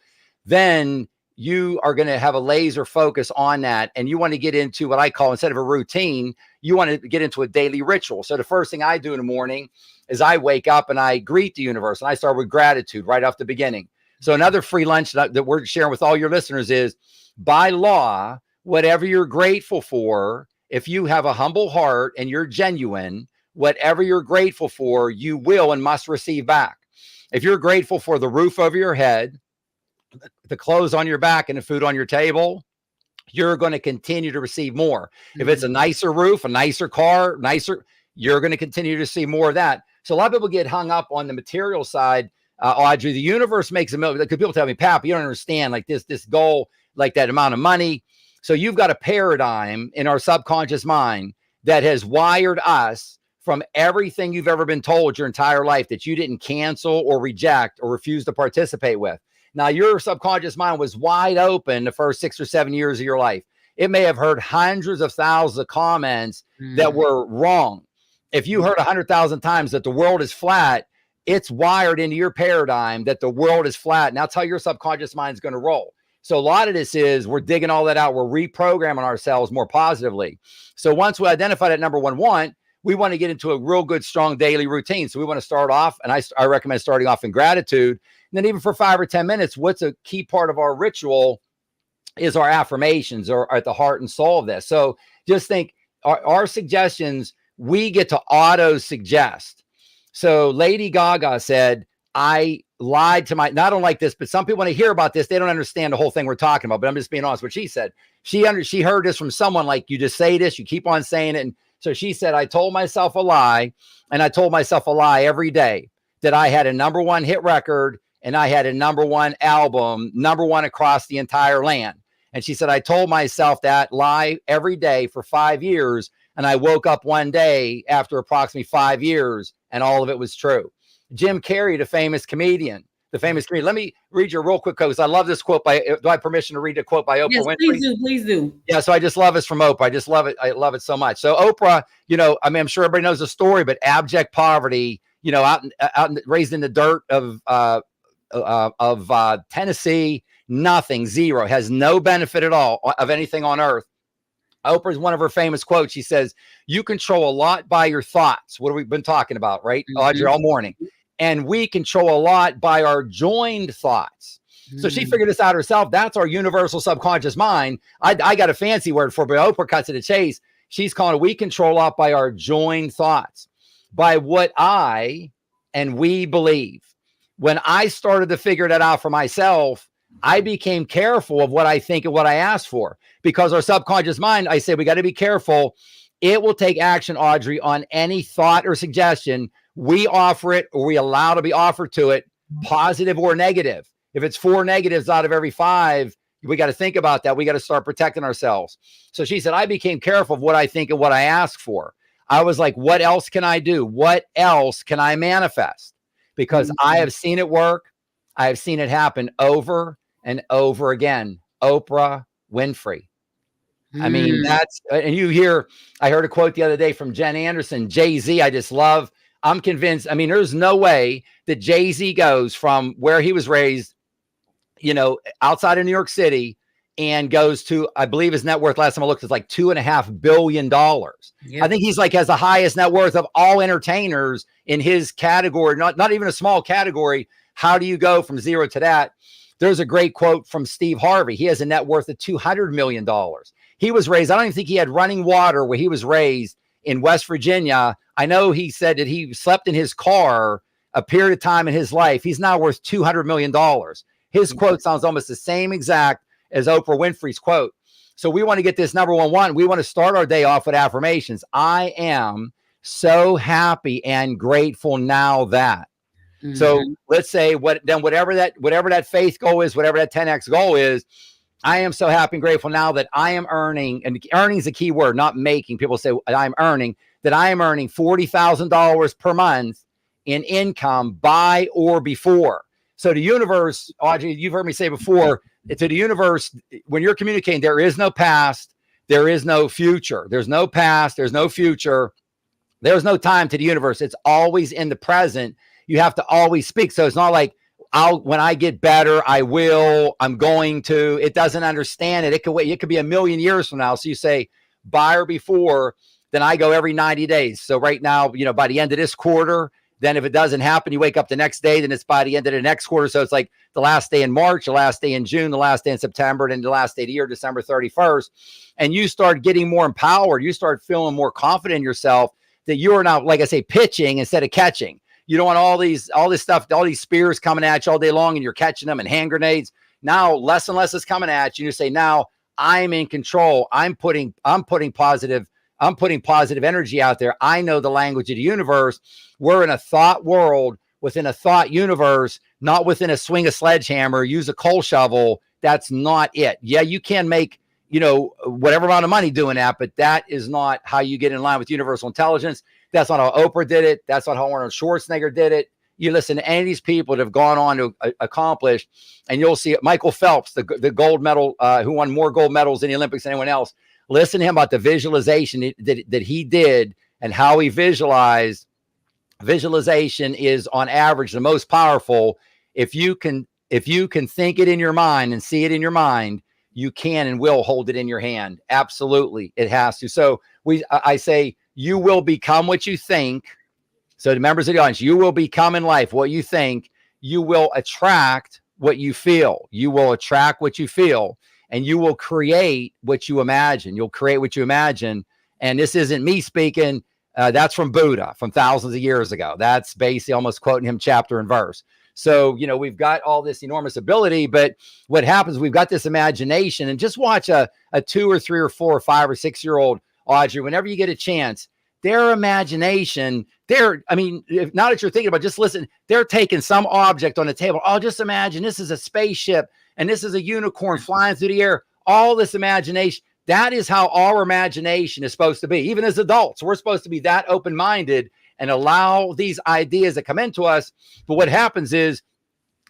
then you are going to have a laser focus on that. And you want to get into what I call, instead of a routine, you want to get into a daily ritual. So the first thing I do in the morning is I wake up and I greet the universe, and I start with gratitude right off the beginning. So another free lunch that we're sharing with all your listeners is, by law, whatever you're grateful for, if you have a humble heart and you're genuine, whatever you're grateful for, you will and must receive back. If you're grateful for the roof over your head, the clothes on your back, and the food on your table, you're going to continue to receive more. If it's a nicer roof, a nicer car, you're going to continue to see more of that. So a lot of people get hung up on the material side. Audrey, the universe makes a million. Because people tell me, Pap, you don't understand, like this goal, like that amount of money. So you've got a paradigm in our subconscious mind that has wired us from everything you've ever been told your entire life that you didn't cancel or reject or refuse to participate with. Now, your subconscious mind was wide open the first 6 or 7 years of your life. it may have heard hundreds of thousands of comments that were wrong. If you heard 100,000 times that the world is flat, it's wired into your paradigm that the world is flat. And that's how your subconscious mind is going to roll. So a lot of this is we're digging all that out. We're reprogramming ourselves more positively. So once we identify that number one want, we want to get into a real good, strong daily routine. So we want to start off, and I recommend starting off in gratitude. And then even for 5 or 10 minutes, what's a key part of our ritual is our affirmations are at the heart and soul of this. So just think our suggestions, we get to auto suggest. So Lady Gaga said, I lied to my, I don't like this, but some people, when they hear about this, they don't understand the whole thing we're talking about, but I'm just being honest. What she said, she heard this from someone like, you just say this, you keep on saying it. And so she said, I told myself a lie, and I told myself a lie every day that I had a number one hit record and I had a number one album, number one across the entire land. And she said, I told myself that lie every day for 5 years. And I woke up one day after approximately 5 years and all of it was true. Jim Carrey, the famous comedian. Let me read you a real quick quote, because I love this quote do I have permission to read a quote by Oprah Winfrey? Please do. Yeah, so I just love this from Oprah. I just love it. I love it so much. So Oprah, I'm sure everybody knows the story, but abject poverty, raised in the dirt of Tennessee, nothing, zero, has no benefit at all of anything on earth. Oprah's one of her famous quotes. She says, you control a lot by your thoughts. What have we been talking about, right? Audrey, all morning. And we control a lot by our joined thoughts. So she figured this out herself. That's our universal subconscious mind. I got a fancy word for it, but Oprah cuts to the chase. She's calling it, we control a lot by our joined thoughts, by what I and we believe. When I started to figure that out for myself, I became careful of what I think and what I ask for, because our subconscious mind, I say, we got to be careful. It will take action, Audrey, on any thought or suggestion we offer it, or we allow to be offered to it, positive or negative. If it's 4 negatives out of every 5, we got to think about that. We got to start protecting ourselves. So she said, I became careful of what I think and what I ask for. I was like, what else can I do? What else can I manifest? Because I have seen it work. I have seen it happen over and over again. Oprah Winfrey. I mean, and I heard a quote the other day from Jen Anderson, Jay-Z. I just love, I'm convinced. I mean, there's no way that Jay-Z goes from where he was raised, outside of New York City, and goes to, I believe his net worth last time I looked is like $2.5 billion. Yep. I think he's like has the highest net worth of all entertainers in his category, not even a small category. How do you go from zero to that? There's a great quote from Steve Harvey. He has a net worth of $200 million. He was raised, I don't even think he had running water where he was raised in West Virginia. I know he said that he slept in his car a period of time in his life. He's now worth $200 million. His quote sounds almost the same exact as Oprah Winfrey's quote. So we want to get this number one. We want to start our day off with affirmations. I am so happy and grateful now that. So let's say whatever that faith goal is, whatever that 10x goal is, I am so happy and grateful now that I am earning, and earning is a key word, not making. People say I'm earning, that I am earning $40,000 per month in income by or before. So the universe, Audrey, you've heard me say before, to the universe, when you're communicating, there is no past, there is no future. There's no past, there's no future. There's no time to the universe. It's always in the present. You have to always speak. So it's not like, when I get better, I will, I'm going to. It doesn't understand it. It could wait. It could be a million years from now. So you say by or before, then I go every 90 days. So right now, by the end of this quarter, then if it doesn't happen, you wake up the next day, then it's by the end of the next quarter. So it's like the last day in March, the last day in June, the last day in September, and then the last day of the year, December 31st. And you start getting more empowered. You start feeling more confident in yourself that you are now, like I say, pitching instead of catching. You don't want all this stuff, all these spears coming at you all day long, and you're catching them, and hand grenades. Now less and less is coming at you. You say, now I'm in control. I'm putting positive energy out there. I know the language of the universe. We're in a thought world within a thought universe, not within a swing a sledgehammer, use a coal shovel. That's not it. Yeah, you can make, whatever amount of money doing that, but that is not how you get in line with universal intelligence. That's not how Oprah did it. That's not how Arnold Schwarzenegger did it. You listen to any of these people that have gone on to accomplish, and you'll see it. Michael Phelps, the gold medal, who won more gold medals in the Olympics than anyone else. Listen to him about the visualization that he did and how he visualized. Visualization is on average the most powerful. If you can think it in your mind and see it in your mind, you can and will hold it in your hand. Absolutely. It has to. So I say you will become what you think. So the members of the audience, you will become in life what you think. You will attract what you feel. You will attract what you feel, and you will create what you imagine. You'll create what you imagine. And this isn't me speaking. That's from Buddha from thousands of years ago. That's basically almost quoting him chapter and verse. So, we've got all this enormous ability, but what happens, we've got this imagination, and just watch a 2 or 3 or 4 or 5 or 6 year old, Audrey, whenever you get a chance, their imagination, not that you're thinking about, just listen, they're taking some object on the table. Oh, just imagine this is a spaceship and this is a unicorn flying through the air. All this imagination. That is how our imagination is supposed to be. Even as adults, we're supposed to be that open-minded and allow these ideas that come into us. But what happens is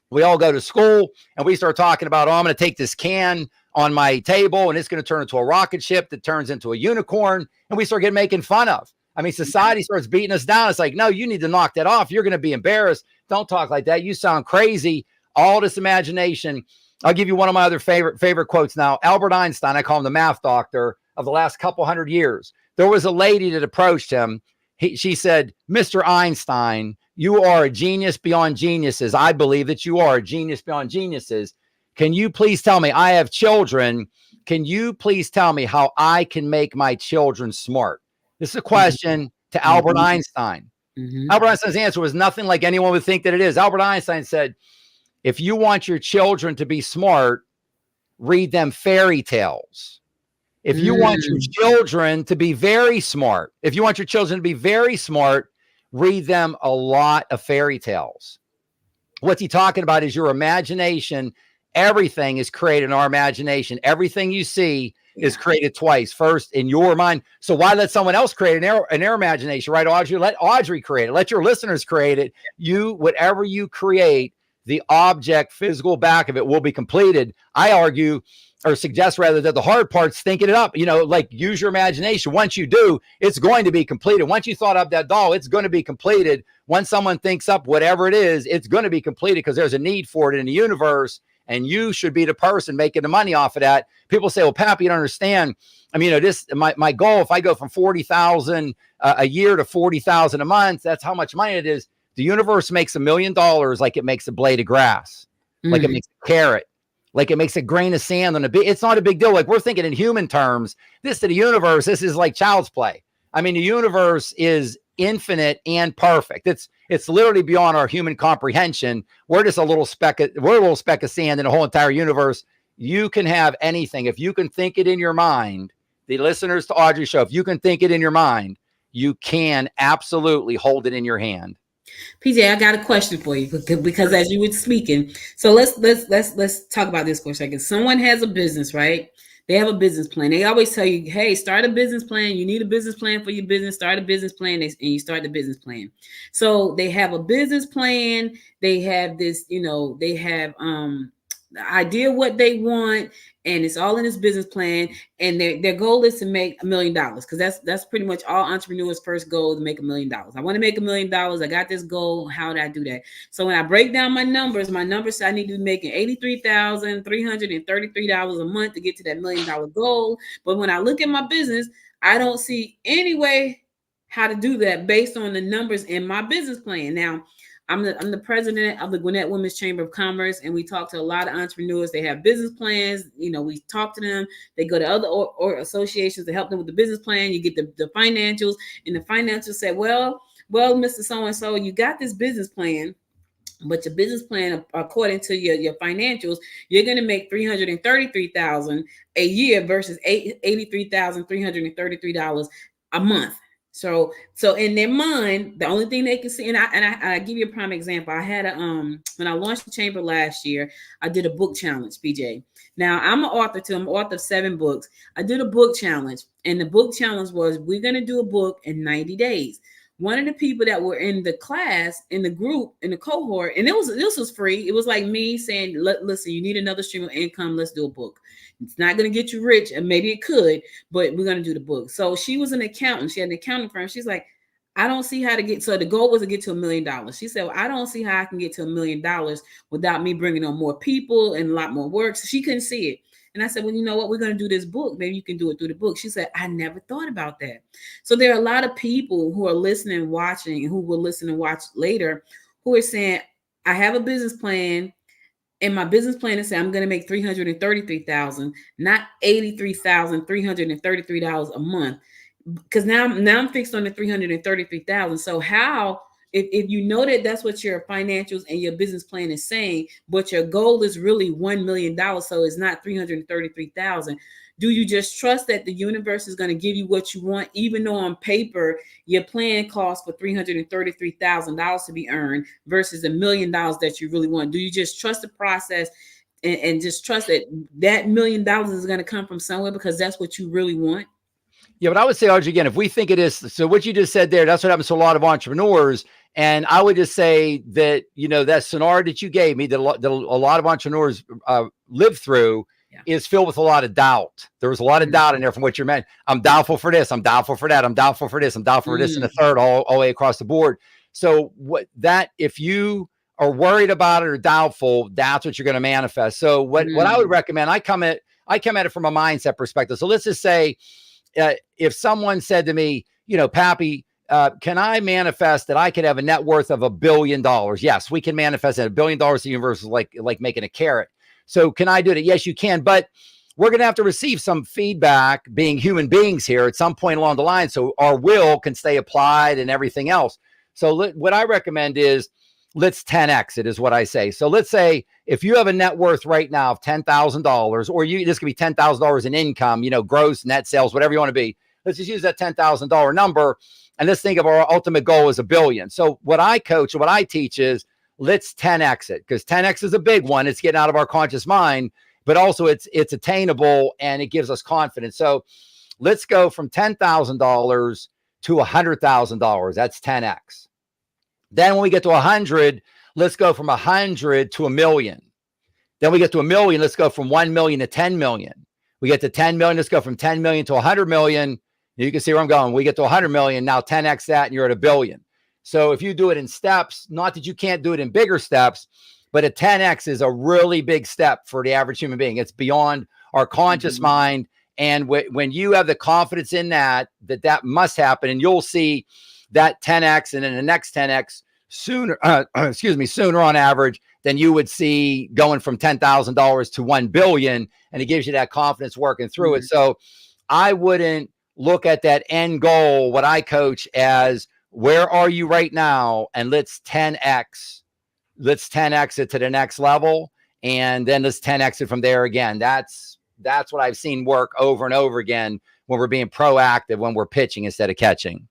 we all go to school and we start talking about, I'm going to take this can on my table and it's going to turn into a rocket ship that turns into a unicorn. And we start getting making fun of. Society starts beating us down. It's like, no, you need to knock that off. You're going to be embarrassed. Don't talk like that. You sound crazy. All this imagination. I'll give you one of my other favorite quotes now. Albert Einstein, I call him the math doctor of the last couple hundred years. There was a lady that approached him. She said, Mr. Einstein, you are a genius beyond geniuses. I believe that you are a genius beyond geniuses. Can you please tell me, I have children. Can you please tell me how I can make my children smart? This is a question to Albert Einstein. Albert Einstein's answer was nothing like anyone would think that it is. Albert Einstein said, if you want your children to be smart, read them fairy tales. If you want your children to be very smart, read them a lot of fairy tales. What's he talking about is your imagination. Everything is created in our imagination. Everything you see is created twice. First in your mind. So why let someone else create in their imagination, right, Audrey? Let Audrey create it. Let your listeners create it. Whatever you create, the object, physical back of it will be completed. I argue or suggest rather that the hard part's thinking it up, like use your imagination. Once you do, it's going to be completed. Once you thought up that doll, it's going to be completed. Once someone thinks up whatever it is, it's going to be completed because there's a need for it in the universe. And you should be the person making the money off of that. People say, well, Pap, you don't understand. My goal, if I go from 40,000 a year to 40,000 a month, that's how much money it is. The universe makes $1 million like it makes a blade of grass, like it makes a carrot, like it makes a grain of sand on it's not a big deal. Like we're thinking in human terms, this to the universe, this is like child's play. The universe is infinite and perfect. It's literally beyond our human comprehension. We're just a little speck of sand in the whole entire universe. You can have anything. If you can think it in your mind, the listeners to Audrey's show, if you can think it in your mind, you can absolutely hold it in your hand. PJ, I got a question for you because as you were speaking, so let's talk about this for a second. Someone has a business, right? They have a business plan. They always tell you, hey, start a business plan. You need a business plan for your business. Start a business plan, and you start the business plan. So they have a business plan. They have this, they have the idea what they want, and it's all in this business plan. And their goal is to make $1 million, because that's pretty much all entrepreneurs' first goal, to make $1 million. I want to make $1 million. I got this goal. How do I do that? So when I break down my numbers I need to be making $83,333 a month to get to that $1 million goal. But when I look at my business, I don't see any way how to do that based on the numbers in my business plan. Now, I'm the president of the Gwinnett Women's Chamber of Commerce, and we talk to a lot of entrepreneurs. They have business plans. We talk to them. They go to other or associations to help them with the business plan. You get the financials, and the financials say, well, Mr. So-and-so, you got this business plan, but your business plan, according to your financials, you're going to make $333,000 a year versus $83,333 a month. So in their mind, the only thing they can see, and I give you a prime example. I had when I launched the chamber last year, I did a book challenge, PJ. Now I'm an author too. I'm an author of 7 books. I did a book challenge, and the book challenge was, we're going to do a book in 90 days. one of the people that were in the class, in the group, in the cohort, and this was free. It was like me saying, listen, you need another stream of income. Let's do a book. It's not going to get you rich, and maybe it could, but we're going to do the book. So she was an accountant. She had an accounting firm. She's like, I don't see how to get, so the goal was to get to $1 million. She said, well, I don't see how I can get to $1 million without me bringing on more people and a lot more work. So she couldn't see it. And I said, well, you know what? We're going to do this book. Maybe you can do it through the book. She said, I never thought about that. So there are a lot of people who are listening, watching, and who will listen and watch later, who are saying, I have a business plan. And my business plan is saying I'm going to make $333,000, not $83,333 a month. Because now I'm fixed on the 333,000. So how, if you know that that's what your financials and your business plan is saying, but your goal is really $1 million, so it's not 333,000. Do you just trust that the universe is going to give you what you want, even though on paper your plan calls for $333,000 to be earned versus $1 million that you really want? Do you just trust the process and just trust that $1 million is going to come from somewhere because that's what you really want? Yeah, but I would say, Audrey, again, if we think it is, so what you just said there, that's what happens to a lot of entrepreneurs. And I would just say that, that scenario that you gave me, that a lot of entrepreneurs live through, is filled with a lot of doubt. There was a lot of doubt in there from what you meant. I'm doubtful for this. I'm doubtful for that. I'm doubtful for this. I'm doubtful for this and the third, all the way across the board. So if you are worried about it or doubtful, that's what you're going to manifest. So what I would recommend, I come at it from a mindset perspective. So let's just say, if someone said to me, Pappy, can I manifest that I could have a net worth of $1 billion? Yes, we can manifest that. $1 billion to the universe is like making a carrot. So can I do it? Yes, you can. But we're going to have to receive some feedback, being human beings here at some point along the line, so our will can stay applied and everything else. So what I recommend is, let's 10X it, is what I say. So let's say if you have a net worth right now of $10,000, or this could be $10,000 in income, gross, net sales, whatever you want to be. Let's just use that $10,000 number. And let's think of our ultimate goal as $1 billion. So what I coach, what I teach is, let's 10X it, because 10X is a big one. It's getting out of our conscious mind, but also it's attainable and it gives us confidence. So let's go from $10,000 to $100,000. That's 10X. Then when we get to 100, let's go from 100 to $1 million. Then we get to $1 million. Let's go from 1 million to 10 million. We get to 10 million. Let's go from 10 million to 100 million. You can see where I'm going. We get to 100 million. Now 10X that, and you're at $1 billion. So if you do it in steps, not that you can't do it in bigger steps, but a 10X is a really big step for the average human being. It's beyond our conscious mind. And when you have the confidence in that must happen, and you'll see that 10X and then the next 10X sooner on average than you would see going from $10,000 to 1 billion. And it gives you that confidence working through it. So I wouldn't look at that end goal, what I coach, as where are you right now? And let's 10X it to the next level. And then let's 10X it from there again. That's what I've seen work over and over again when we're being proactive, when we're pitching instead of catching.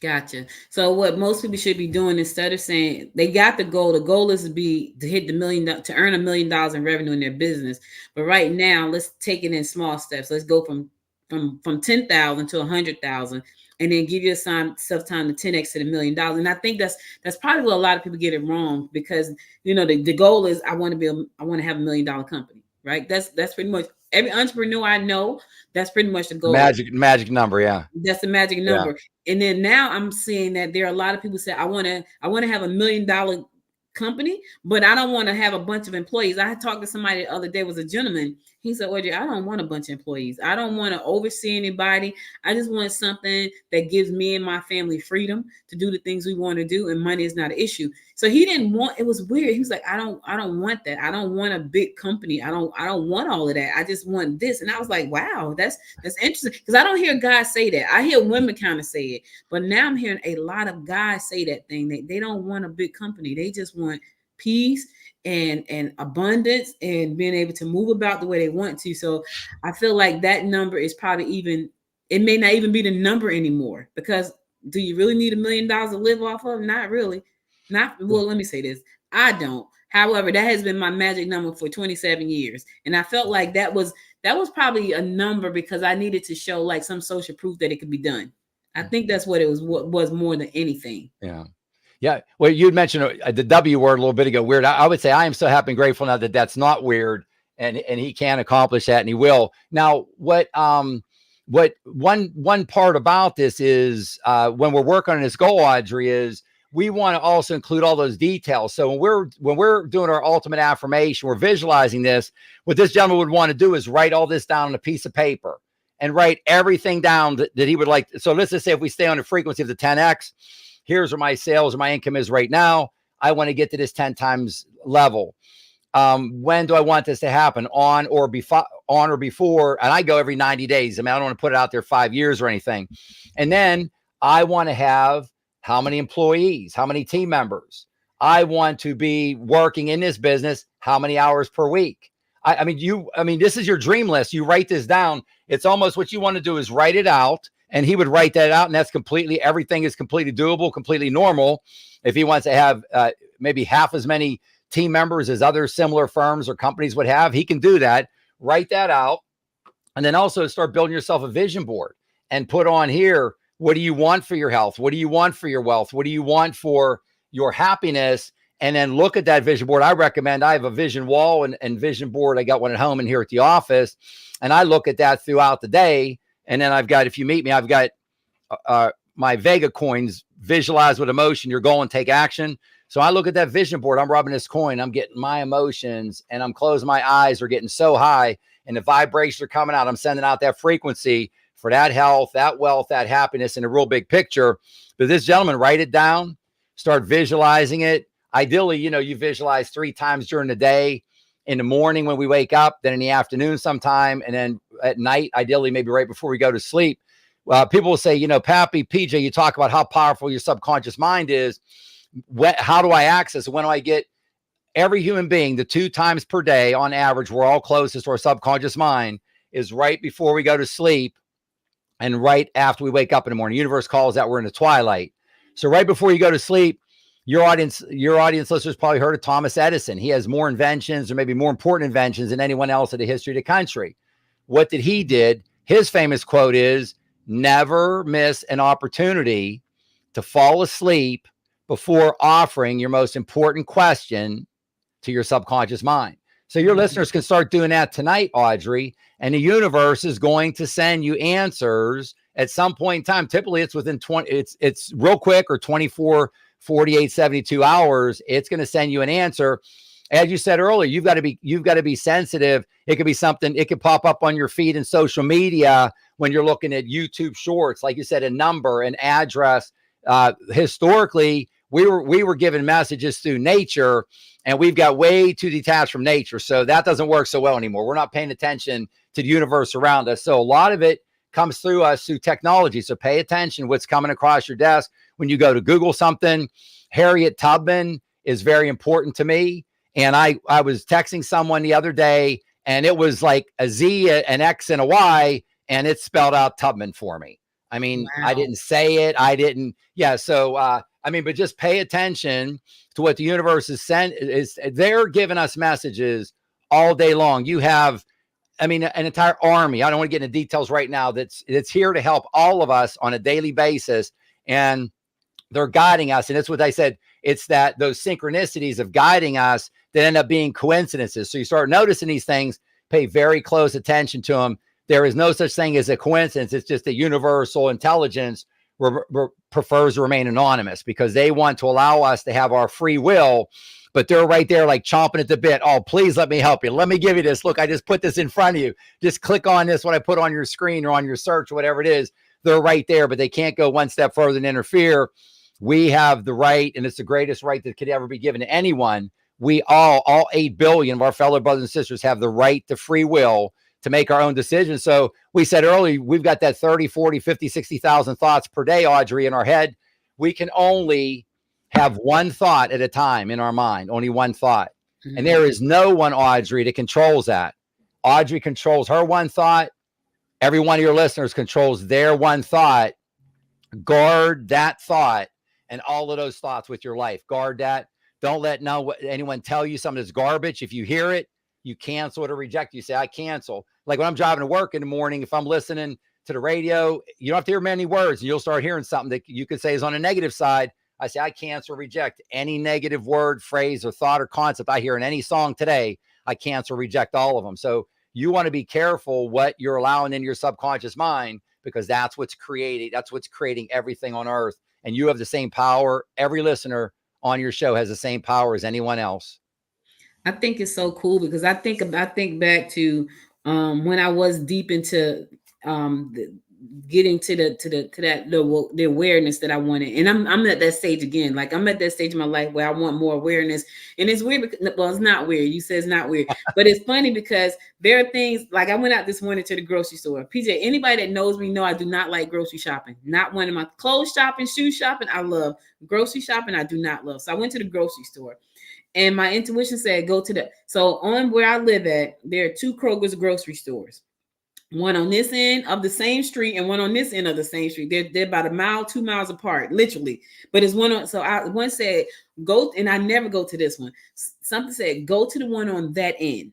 Gotcha. So what most people should be doing, instead of saying they got the goal is to hit $1 million, to earn $1 million in revenue in their business. But right now, let's take it in small steps. Let's go from 10,000 to 100,000, and then give yourself time to 10X to $1 million. And I think that's probably where a lot of people get it wrong, because the goal is I want to have $1 million company, right? That's pretty much every entrepreneur I know. That's pretty much the goal. Magic number, yeah. That's the magic number. Yeah. And then now I'm seeing that there are a lot of people say I want to have $1 million company, but I don't want to have a bunch of employees. I had talked to somebody the other day, was a gentleman. He said, Audrey, I don't want a bunch of employees. I don't want to oversee anybody. I just want something that gives me and my family freedom to do the things we want to do, and money is not an issue. So he didn't want, it was weird. He was like, I don't want that. I don't want a big company. I don't want all of that. I just want this. And I was like, wow, that's interesting, because I don't hear guys say that. I hear women kind of say it, but now I'm hearing a lot of guys say that thing. They don't want a big company. They just want peace and abundance and being able to move about the way they want to. So I feel like that number is probably it may not even be the number anymore, because do you really need $1 million to live off of? Not really. Well, let me say this. I don't. However, that has been my magic number for 27 years. And I felt like that was probably a number because I needed to show like some social proof that it could be done. I think that's what it was more than anything. Yeah. Yeah. Well, you'd mentioned the W word a little bit ago, weird. I would say I am so happy and grateful now that that's not weird, and he can accomplish that, and he will. Now, what one part about this is when we're working on this goal, Audrey, is we want to also include all those details. So when we're doing our ultimate affirmation, we're visualizing this. What this gentleman would want to do is write all this down on a piece of paper and write everything down that he would like. So let's just say if we stay on the frequency of the 10X, here's where my sales or my income is right now. I want to get to this 10 times level. When do I want this to happen? On or before? And I go every 90 days. I mean, I don't want to put it out there 5 years or anything. And then I want to have how many employees, how many team members. I want to be working in this business, how many hours per week. I mean, this is your dream list. You write this down. It's almost what you want to do is write it out. And he would write that out. And that's everything is completely doable, completely normal. If he wants to have maybe half as many team members as other similar firms or companies would have, he can do that. Write that out. And then also start building yourself a vision board and put on here, what do you want for your health? What do you want for your wealth? What do you want for your happiness? And then look at that vision board. I have a vision wall and vision board. I got one at home and here at the office. And I look at that throughout the day. And then I've got, if you meet me, I've got my Vega coins, visualize with emotion, your goal and take action. So I look at that vision board. I'm rubbing this coin. I'm getting my emotions and I'm closing my eyes. Are getting so high and the vibrations are coming out. I'm sending out that frequency for that health, that wealth, that happiness in a real big picture. But this gentleman, write it down, start visualizing it. Ideally, you visualize 3 times during the day, in the morning when we wake up, then in the afternoon sometime, and then at night, ideally, maybe right before we go to sleep. People will say, Pappy, PJ, you talk about how powerful your subconscious mind is. How do I access it? When do I get every human being, the 2 times per day on average, we're all closest to our subconscious mind is right before we go to sleep and right after we wake up in the morning. Universe calls that we're in the twilight. So right before you go to sleep, your audience listeners probably heard of Thomas Edison. He has more inventions or maybe more important inventions than anyone else in the history of the country. What did he did? His famous quote is, never miss an opportunity to fall asleep before offering your most important question to your subconscious mind. So your listeners can start doing that tonight, Audrey, and the universe is going to send you answers at some point in time. Typically it's within it's real quick, or 24, 48, 72 hours. It's going to send you an answer. As you said earlier, you've got to be sensitive. It could be something, it could pop up on your feed in social media when you're looking at YouTube shorts, like you said, a number, an address. Historically, we were given messages through nature, and we've got way too detached from nature. So that doesn't work so well anymore. We're not paying attention to the universe around us. So a lot of it comes through us through technology. So pay attention what's coming across your desk when you go to Google something. Harriet Tubman is very important to me. And I was texting someone the other day, and it was like a Z, an X, and a Y, and it spelled out Tubman for me. I mean, wow. I didn't say it. I didn't. Yeah. So, but just pay attention to what the universe is they're giving us messages all day long. You have, an entire army. I don't want to get into details right now. That's here to help all of us on a daily basis. And they're guiding us. And that's what I said. It's that those synchronicities of guiding us that end up being coincidences. So you start noticing these things, pay very close attention to them. There is no such thing as a coincidence. It's just a universal intelligence prefers to remain anonymous because they want to allow us to have our free will, but they're right there like chomping at the bit. Oh, please let me help you. Let me give you this. Look, I just put this in front of you. Just click on this, what I put on your screen or on your search, or whatever it is. They're right there, but they can't go one step further and interfere. We have the right, and it's the greatest right that could ever be given to anyone. We all 8 billion of our fellow brothers and sisters have the right to free will to make our own decisions. So we said earlier, we've got that 30, 40, 50, 60,000 thoughts per day, Audrey, in our head. We can only have one thought at a time in our mind, only one thought. Mm-hmm. And there is no one, Audrey, that controls that. Audrey controls her one thought. Every one of your listeners controls their one thought. Guard that thought and all of those thoughts with your life. Guard that. Don't let anyone tell you something that's garbage. If you hear it, you cancel it or reject it. You say, I cancel. Like when I'm driving to work in the morning, if I'm listening to the radio. You don't have to hear many words, and you'll start hearing something that you could say is on a negative side. I say, I cancel, reject any negative word, phrase, or thought or concept I hear in any song today. I cancel, reject all of them. So you want to be careful what you're allowing in your subconscious mind, because that's what's creating everything on earth. And you have the same power. Every listener on your show has the same power as anyone else. I think it's so cool because I think back to when I was deep into getting to the awareness that I wanted, and I'm at that stage again. Like I'm at that stage in my life where I want more awareness, and it's weird. Because, well, it's not weird. You said it's not weird, but it's funny because there are things like I went out this morning to the grocery store. PJ, anybody that knows me know I do not like grocery shopping. Not one of my clothes shopping, shoe shopping. I love grocery shopping. I do not love. So I went to the grocery store. And my intuition said, go to so on where I live at, there are 2 Kroger's grocery stores. One on this end of the same street and one on this end of the same street. They're about 1 mile, 2 miles apart, literally. But it's one on, so one said, go, and I never go to this one. Something said, go to the one on that end.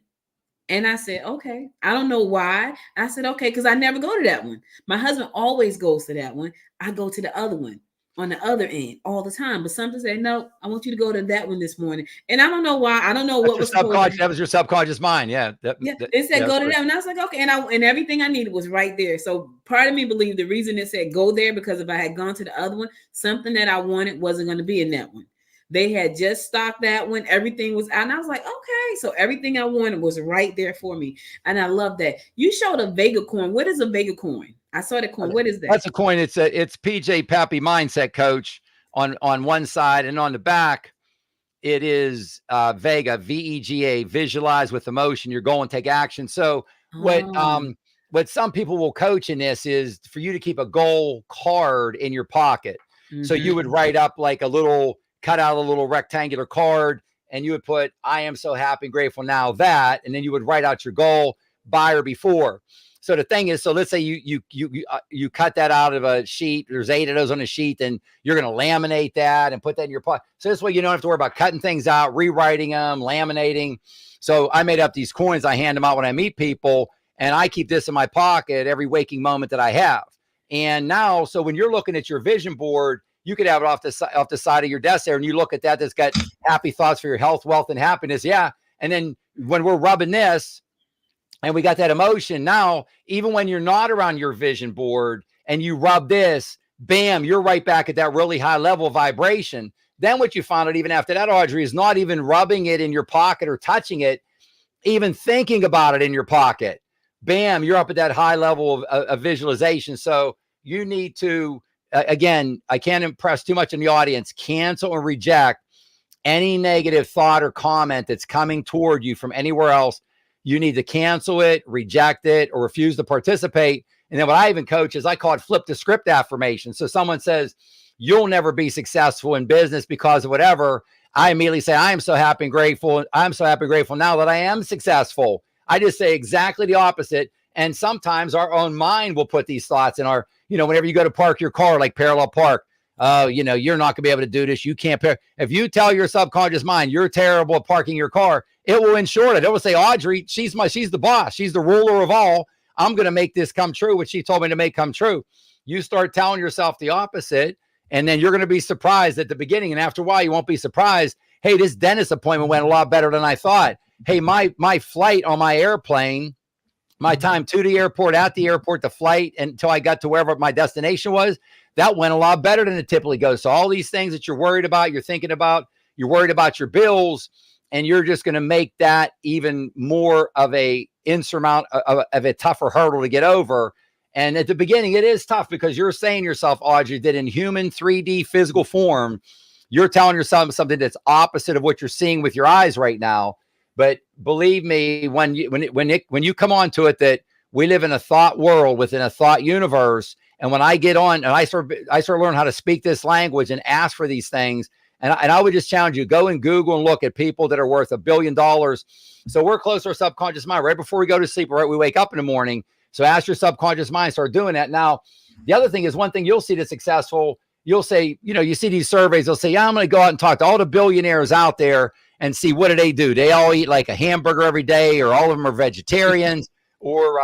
And I said, okay. I don't know why. I said, okay, because I never go to that one. My husband always goes to that one. I go to the other one on the other end all the time, but something said, no, I want you to go to that one this morning. And I don't know why. I don't know what was subconscious. That was your subconscious mind. Yeah. It said go to that. And I was like, okay. And everything I needed was right there. So part of me believed the reason it said go there, because if I had gone to the other one, something that I wanted wasn't going to be in that one. They had just stocked that one. Everything was out. And I was like, okay. So everything I wanted was right there for me. And I love that. You showed a Vega coin. What is a Vega coin? I saw the coin. What is that? That's a coin. It's PJ Pappy Mindset Coach on one side, and on the back, it is Vega, VEGA, visualize with emotion. You're going, take action. So what some people will coach in this is for you to keep a goal card in your pocket. Mm-hmm. So you would write up like cut out a little rectangular card, and you would put, I am so happy and grateful now that, and then you would write out your goal by or before. So the thing is, so let's say you cut that out of a sheet. There's 8 of those on a sheet, and you're going to laminate that and put that in your pocket. So this way you don't have to worry about cutting things out, rewriting them, laminating. So I made up these coins. I hand them out when I meet people, and I keep this in my pocket every waking moment that I have. And now, so when you're looking at your vision board, you could have it off the side of your desk there, and you look at that. That's got happy thoughts for your health, wealth, and happiness. Yeah. And then when we're rubbing this, and we got that emotion now, even when you're not around your vision board and you rub this, bam, you're right back at that really high level of vibration. Then what you found out even after that, Audrey, is not even rubbing it in your pocket or touching it, even thinking about it in your pocket. Bam, you're up at that high level of visualization. So you need to, again, I can't impress too much in the audience, cancel and reject any negative thought or comment that's coming toward you from anywhere else. You need to cancel it, reject it, or refuse to participate. And then what I even coach is I call it flip the script affirmation. So someone says, you'll never be successful in business because of whatever. I immediately say, I am so happy and grateful. I'm so happy and grateful now that I am successful. I just say exactly the opposite. And sometimes our own mind will put these thoughts in our, whenever you go to park your car, like parallel park, you're not gonna be able to do this. You can't if you tell your subconscious mind you're terrible at parking your car, it will ensure it. It will say, Audrey, she's the boss. She's the ruler of all. I'm going to make this come true, what she told me to make come true. You start telling yourself the opposite, and then you're going to be surprised at the beginning. And after a while, you won't be surprised. Hey, this dentist appointment went a lot better than I thought. Hey, my flight on my airplane, my time to the airport, at the airport, the flight, until I got to wherever my destination was, that went a lot better than it typically goes. So all these things that you're worried about, you're thinking about, you're worried about your bills, and you're just going to make that even more of a tougher hurdle to get over. And at the beginning, it is tough because you're saying to yourself, Audrey, that in human 3D physical form, you're telling yourself something that's opposite of what you're seeing with your eyes right now. But believe me, when you come on to it, that we live in a thought world within a thought universe. And when I get on and I start learning how to speak this language and ask for these things, and I would just challenge you, go and Google and look at people that are worth $1 billion. So we're close to our subconscious mind right before we go to sleep, right? We wake up in the morning. So ask your subconscious mind, start doing that. Now, the other thing is, one thing you'll see that's successful, you'll say, you see these surveys, they'll say, yeah, I'm going to go out and talk to all the billionaires out there and see what do. They all eat like a hamburger every day, or all of them are vegetarians, or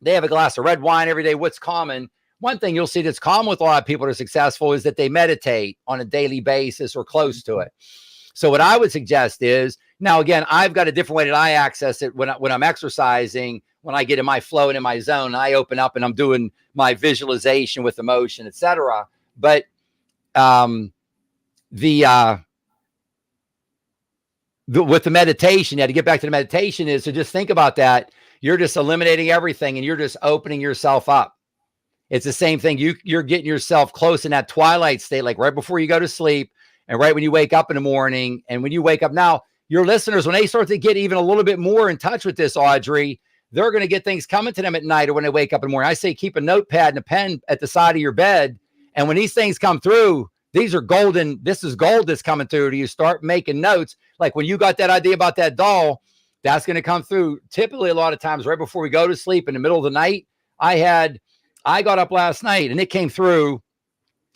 They have a glass of red wine every day. What's common? One thing you'll see that's common with a lot of people that are successful is that they meditate on a daily basis or close to it. So what I would suggest is, now again, I've got a different way that I access it when I'm exercising. When I get in my flow and in my zone, I open up and I'm doing my visualization with emotion, etc. But with the meditation, to get back to the meditation, is to just think about that. You're just eliminating everything and you're just opening yourself up. It's the same thing. You're getting yourself close in that twilight state, like right before you go to sleep and right when you wake up in the morning. And when you wake up now, your listeners, when they start to get even a little bit more in touch with this, Audrey, they're going to get things coming to them at night or when they wake up in the morning. I say, keep a notepad and a pen at the side of your bed. And when these things come through, these are golden. This is gold that's coming through to you. Start making notes. Like when you got that idea about that doll, that's going to come through. Typically, a lot of times right before we go to sleep in the middle of the night, I got up last night and it came through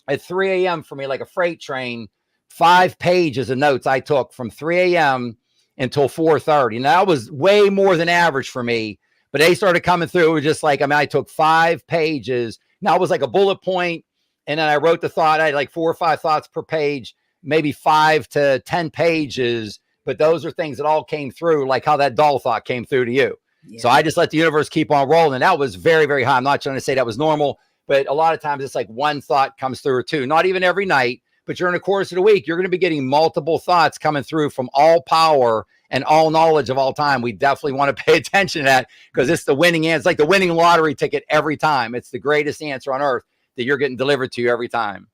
at 3 a.m. for me, like a freight train, 5 pages of notes I took from 3 a.m. until 4:30. Now that was way more than average for me, but they started coming through. It was just like, I took 5 pages. Now it was like a bullet point, and then I wrote the thought. I had like 4 or 5 thoughts per page, maybe 5 to 10 pages. But those are things that all came through, like how that doll thought came through to you. Yeah. So I just let the universe keep on rolling. And that was very, very high. I'm not trying to say that was normal, but a lot of times it's like one thought comes through or two, not even every night, but during the course of the week, you're going to be getting multiple thoughts coming through from all power and all knowledge of all time. We definitely want to pay attention to that because it's the winning answer. It's like the winning lottery ticket every time. It's the greatest answer on earth that you're getting delivered to you every time.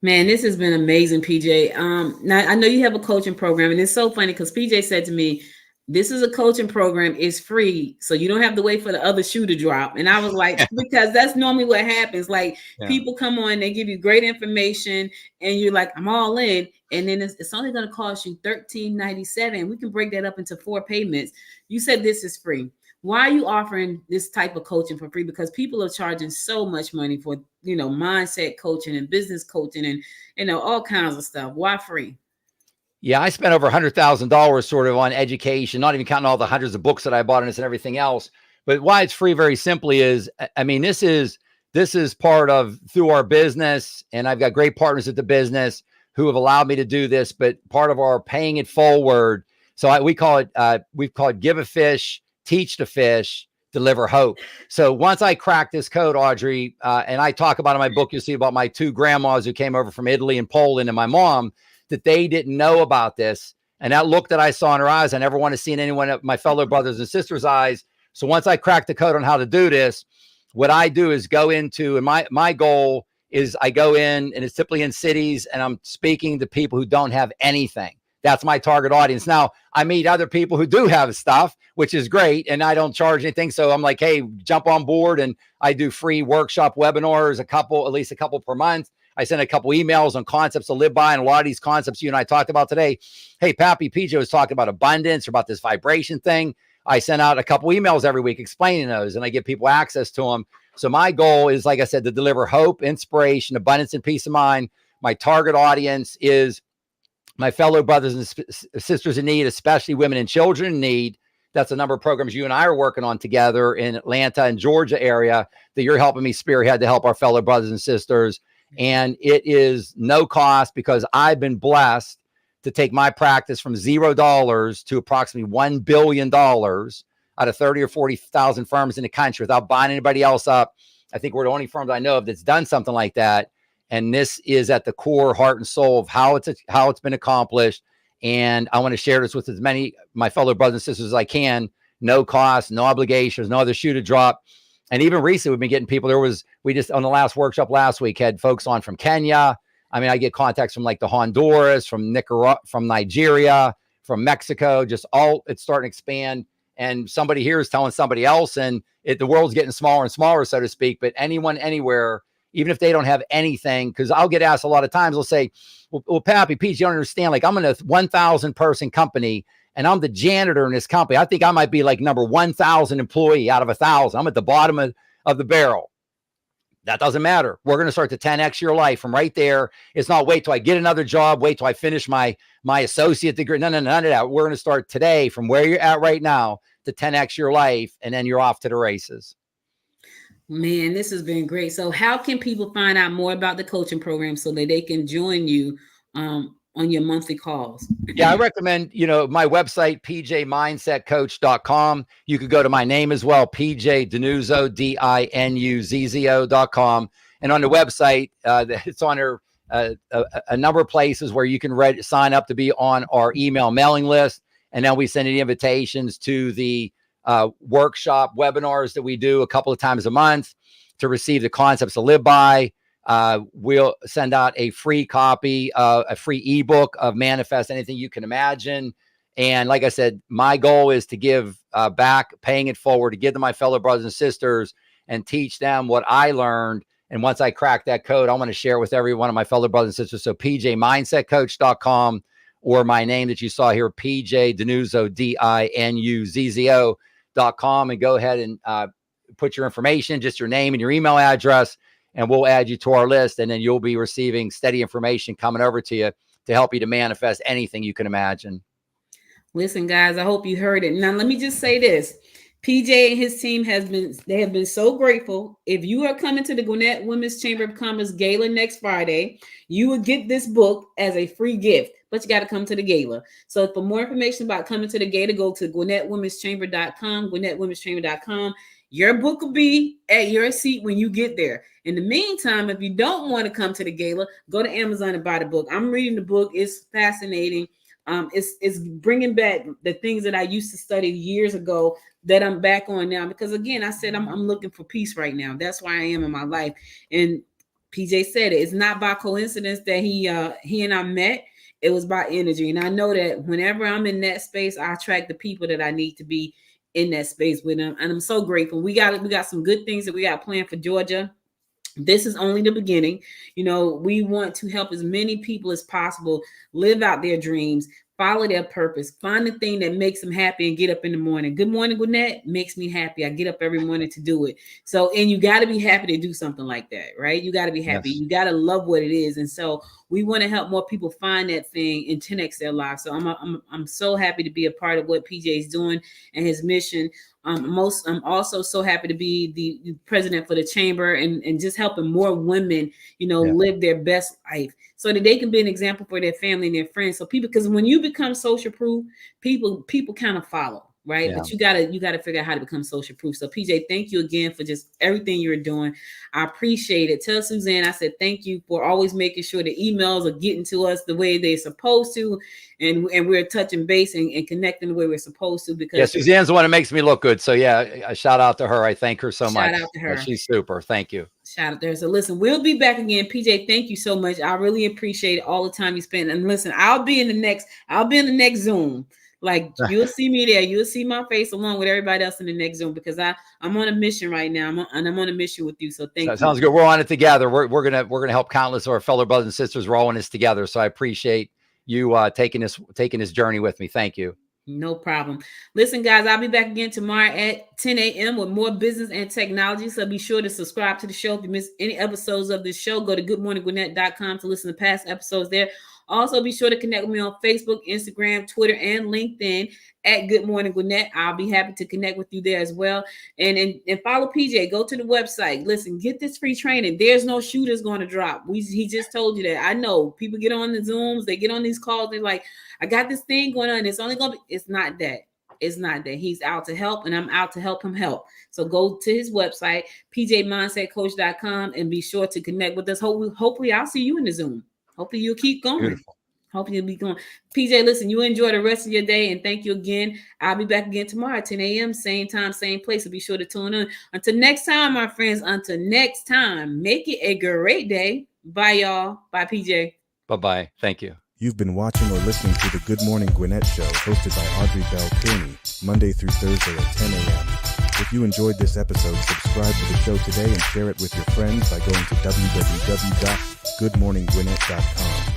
Man, this has been amazing, PJ. Now I know you have a coaching program, and it's so funny because PJ said to me, this is a coaching program, it's free, so you don't have to wait for the other shoe to drop. And I was like, because that's normally what happens. Like people come on, they give you great information, and you're like, I'm all in, and then it's only going to cost you $13.97. We can break that up into 4 payments. You said this is free. Why are you offering this type of coaching for free? Because people are charging so much money for, mindset coaching and business coaching and, all kinds of stuff. Why free? Yeah, I spent over $100,000 sort of on education, not even counting all the hundreds of books that I bought on this and everything else. But why it's free very simply is, this is part of through our business, and I've got great partners at the business who have allowed me to do this, but part of our paying it forward. So we've called it give a fish, teach to fish, deliver hope. So once I cracked this code, Audrey, and I talk about in my book, you'll see about my 2 grandmas who came over from Italy and Poland and my mom, that they didn't know about this. And that look that I saw in her eyes, I never want to see in anyone of my fellow brothers and sisters' eyes. So once I cracked the code on how to do this, what I do is go into, and my goal is I go in, and it's typically in cities, and I'm speaking to people who don't have anything. That's my target audience. Now, I meet other people who do have stuff, which is great, and I don't charge anything. So I'm like, hey, jump on board, and I do free workshop webinars, at least a couple per month. I sent a couple emails on concepts to live by, and a lot of these concepts you and I talked about today. Hey, Pappy, PJ was talking about abundance or about this vibration thing. I sent out a couple emails every week explaining those, and I give people access to them. So my goal is, like I said, to deliver hope, inspiration, abundance, and peace of mind. My target audience is my fellow brothers and sisters in need, especially women and children in need. That's a number of programs you and I are working on together in Atlanta and Georgia area that you're helping me spearhead to help our fellow brothers and sisters. And it is no cost because I've been blessed to take my practice from $0 to approximately $1 billion out of 30 or 40,000 firms in the country without buying anybody else up. I think we're the only firm that I know of that's done something like that. And this is at the core, heart and soul of how it's been accomplished. And I want to share this with as many my fellow brothers and sisters as I can. No cost, no obligations, no other shoe to drop. And even recently, we've been getting people. We just on the last workshop last week had folks on from Kenya. I mean, I get contacts from like the Honduras, from Nicaragua, from Nigeria, from Mexico. Just all it's starting to expand. And somebody here is telling somebody else, and the world's getting smaller and smaller, so to speak. But anyone, anywhere, even if they don't have anything, because I'll get asked a lot of times, they'll say, well, Pappy, Pete, you don't understand. Like, I'm in a 1,000 person company, and I'm the janitor in this company. I think I might be like number 1,000 employee out of 1,000. I'm at the bottom of the barrel. That doesn't matter. We're going to start to 10x your life from right there. It's not wait till I get another job, wait till I finish my associate degree. No, none of that. We're going to start today from where you're at right now to 10x your life, and then you're off to the races. Man, this has been great. So how can people find out more about the coaching program so that they can join you on your monthly calls? Yeah, I recommend, my website, pjmindsetcoach.com. You could go to my name as well, PJ DiNuzzo, DINUZZO.com. And on the website, it's on there, a number of places where you can sign up to be on our email mailing list. And then we send you invitations to the workshop webinars that we do a couple of times a month to receive the concepts to live by. We'll send out a free copy, a free ebook of Manifest Anything You Can Imagine. And like I said, my goal is to give back, paying it forward, to give to my fellow brothers and sisters and teach them what I learned. And once I crack that code, I want to share it with every one of my fellow brothers and sisters. So pjmindsetcoach.com, or my name that you saw here, PJ DiNuzzo, DINUZZO.com, and go ahead and put your information, just your name and your email address, and we'll add you to our list. And then you'll be receiving steady information coming over to you to help you to manifest anything you can imagine. Listen, guys, I hope you heard it. Now, let me just say this. PJ and his team have been so grateful. If you are coming to the Gwinnett Women's Chamber of Commerce Gala next Friday, you will get this book as a free gift, but you got to come to the gala. So for more information about coming to the gala, go to GwinnettWomen'sChamber.com, GwinnettWomen'sChamber.com. Your book will be at your seat when you get there. In the meantime, if you don't want to come to the gala, go to Amazon and buy the book. I'm reading the book. It's fascinating. It's bringing back the things that I used to study years ago that I'm back on now. Because again, I said I'm looking for peace right now. That's why I am in my life. And PJ said it. It's not by coincidence that he and I met. It was by energy. And I know that whenever I'm in that space, I attract the people that I need to be in that space with them. And I'm so grateful. We got some good things that we got planned for Georgia. This is only the beginning. We want to help as many people as possible live out their dreams, follow their purpose, find the thing that makes them happy and get up in the morning. Good morning, Gwinnett makes me happy. I get up every morning to do it. So, and you got to be happy to do something like that, right? You got to be happy. Yes. You got to love what it is. And so we want to help more people find that thing and 10x their lives. So I'm so happy to be a part of what PJ is doing and his mission. I'm also so happy to be the president for the chamber and just helping more women, live their best life so that they can be an example for their family and their friends. So because when you become social proof, people kind of follow, right? Yeah. But you gotta figure out how to become social proof. So PJ, thank you again for just everything you're doing. I appreciate it. Tell Suzanne I said thank you for always making sure the emails are getting to us the way they're supposed to, and we're touching base and connecting the way we're supposed to. Because Suzanne's the one that makes me look good. So a shout out to her. I thank her so much. Shout out to her. She's super. Thank you. Shout out there. So listen, we'll be back again. PJ, thank you so much. I really appreciate all the time you spend. And listen, I'll be in the next Zoom. Like you'll see me there. You'll see my face along with everybody else in the next Zoom because I'm on a mission right now. I'm on a mission with you. So thank you. Sounds good. We're on it together. We're gonna help countless of our fellow brothers and sisters. We're all in this together. So I appreciate you taking this journey with me. Thank you. No problem. Listen, guys, I'll be back again tomorrow at 10 a.m. with more business and technology. So be sure to subscribe to the show. If you miss any episodes of this show, go to goodmorninggwinnett.com to listen to past episodes there. Also, be sure to connect with me on Facebook, Instagram, Twitter, and LinkedIn at Good Morning Gwinnett. I'll be happy to connect with you there as well. And follow PJ. Go to the website. Listen, get this free training. There's no shooters going to drop. He just told you that. I know people get on the Zooms. They get on these calls. They're like, I got this thing going on. It's only going to be. It's not that. It's not that. He's out to help, and I'm out to help him help. So go to his website, pjmindsetcoach.com, and be sure to connect with us. Hopefully, I'll see you in the Zoom. Hopefully you'll keep going. Beautiful. Hopefully you'll be going. PJ, listen, you enjoy the rest of your day. And thank you again. I'll be back again tomorrow at 10 a.m. Same time, same place. So be sure to tune in. Until next time, my friends. Until next time, make it a great day. Bye, y'all. Bye, PJ. Bye-bye. Thank you. You've been watching or listening to the Good Morning Gwinnett Show, hosted by Audrey Bell Kearney, Monday through Thursday at 10 a.m. If you enjoyed this episode, subscribe to the show today and share it with your friends by going to www.goodmorninggwinnett.com.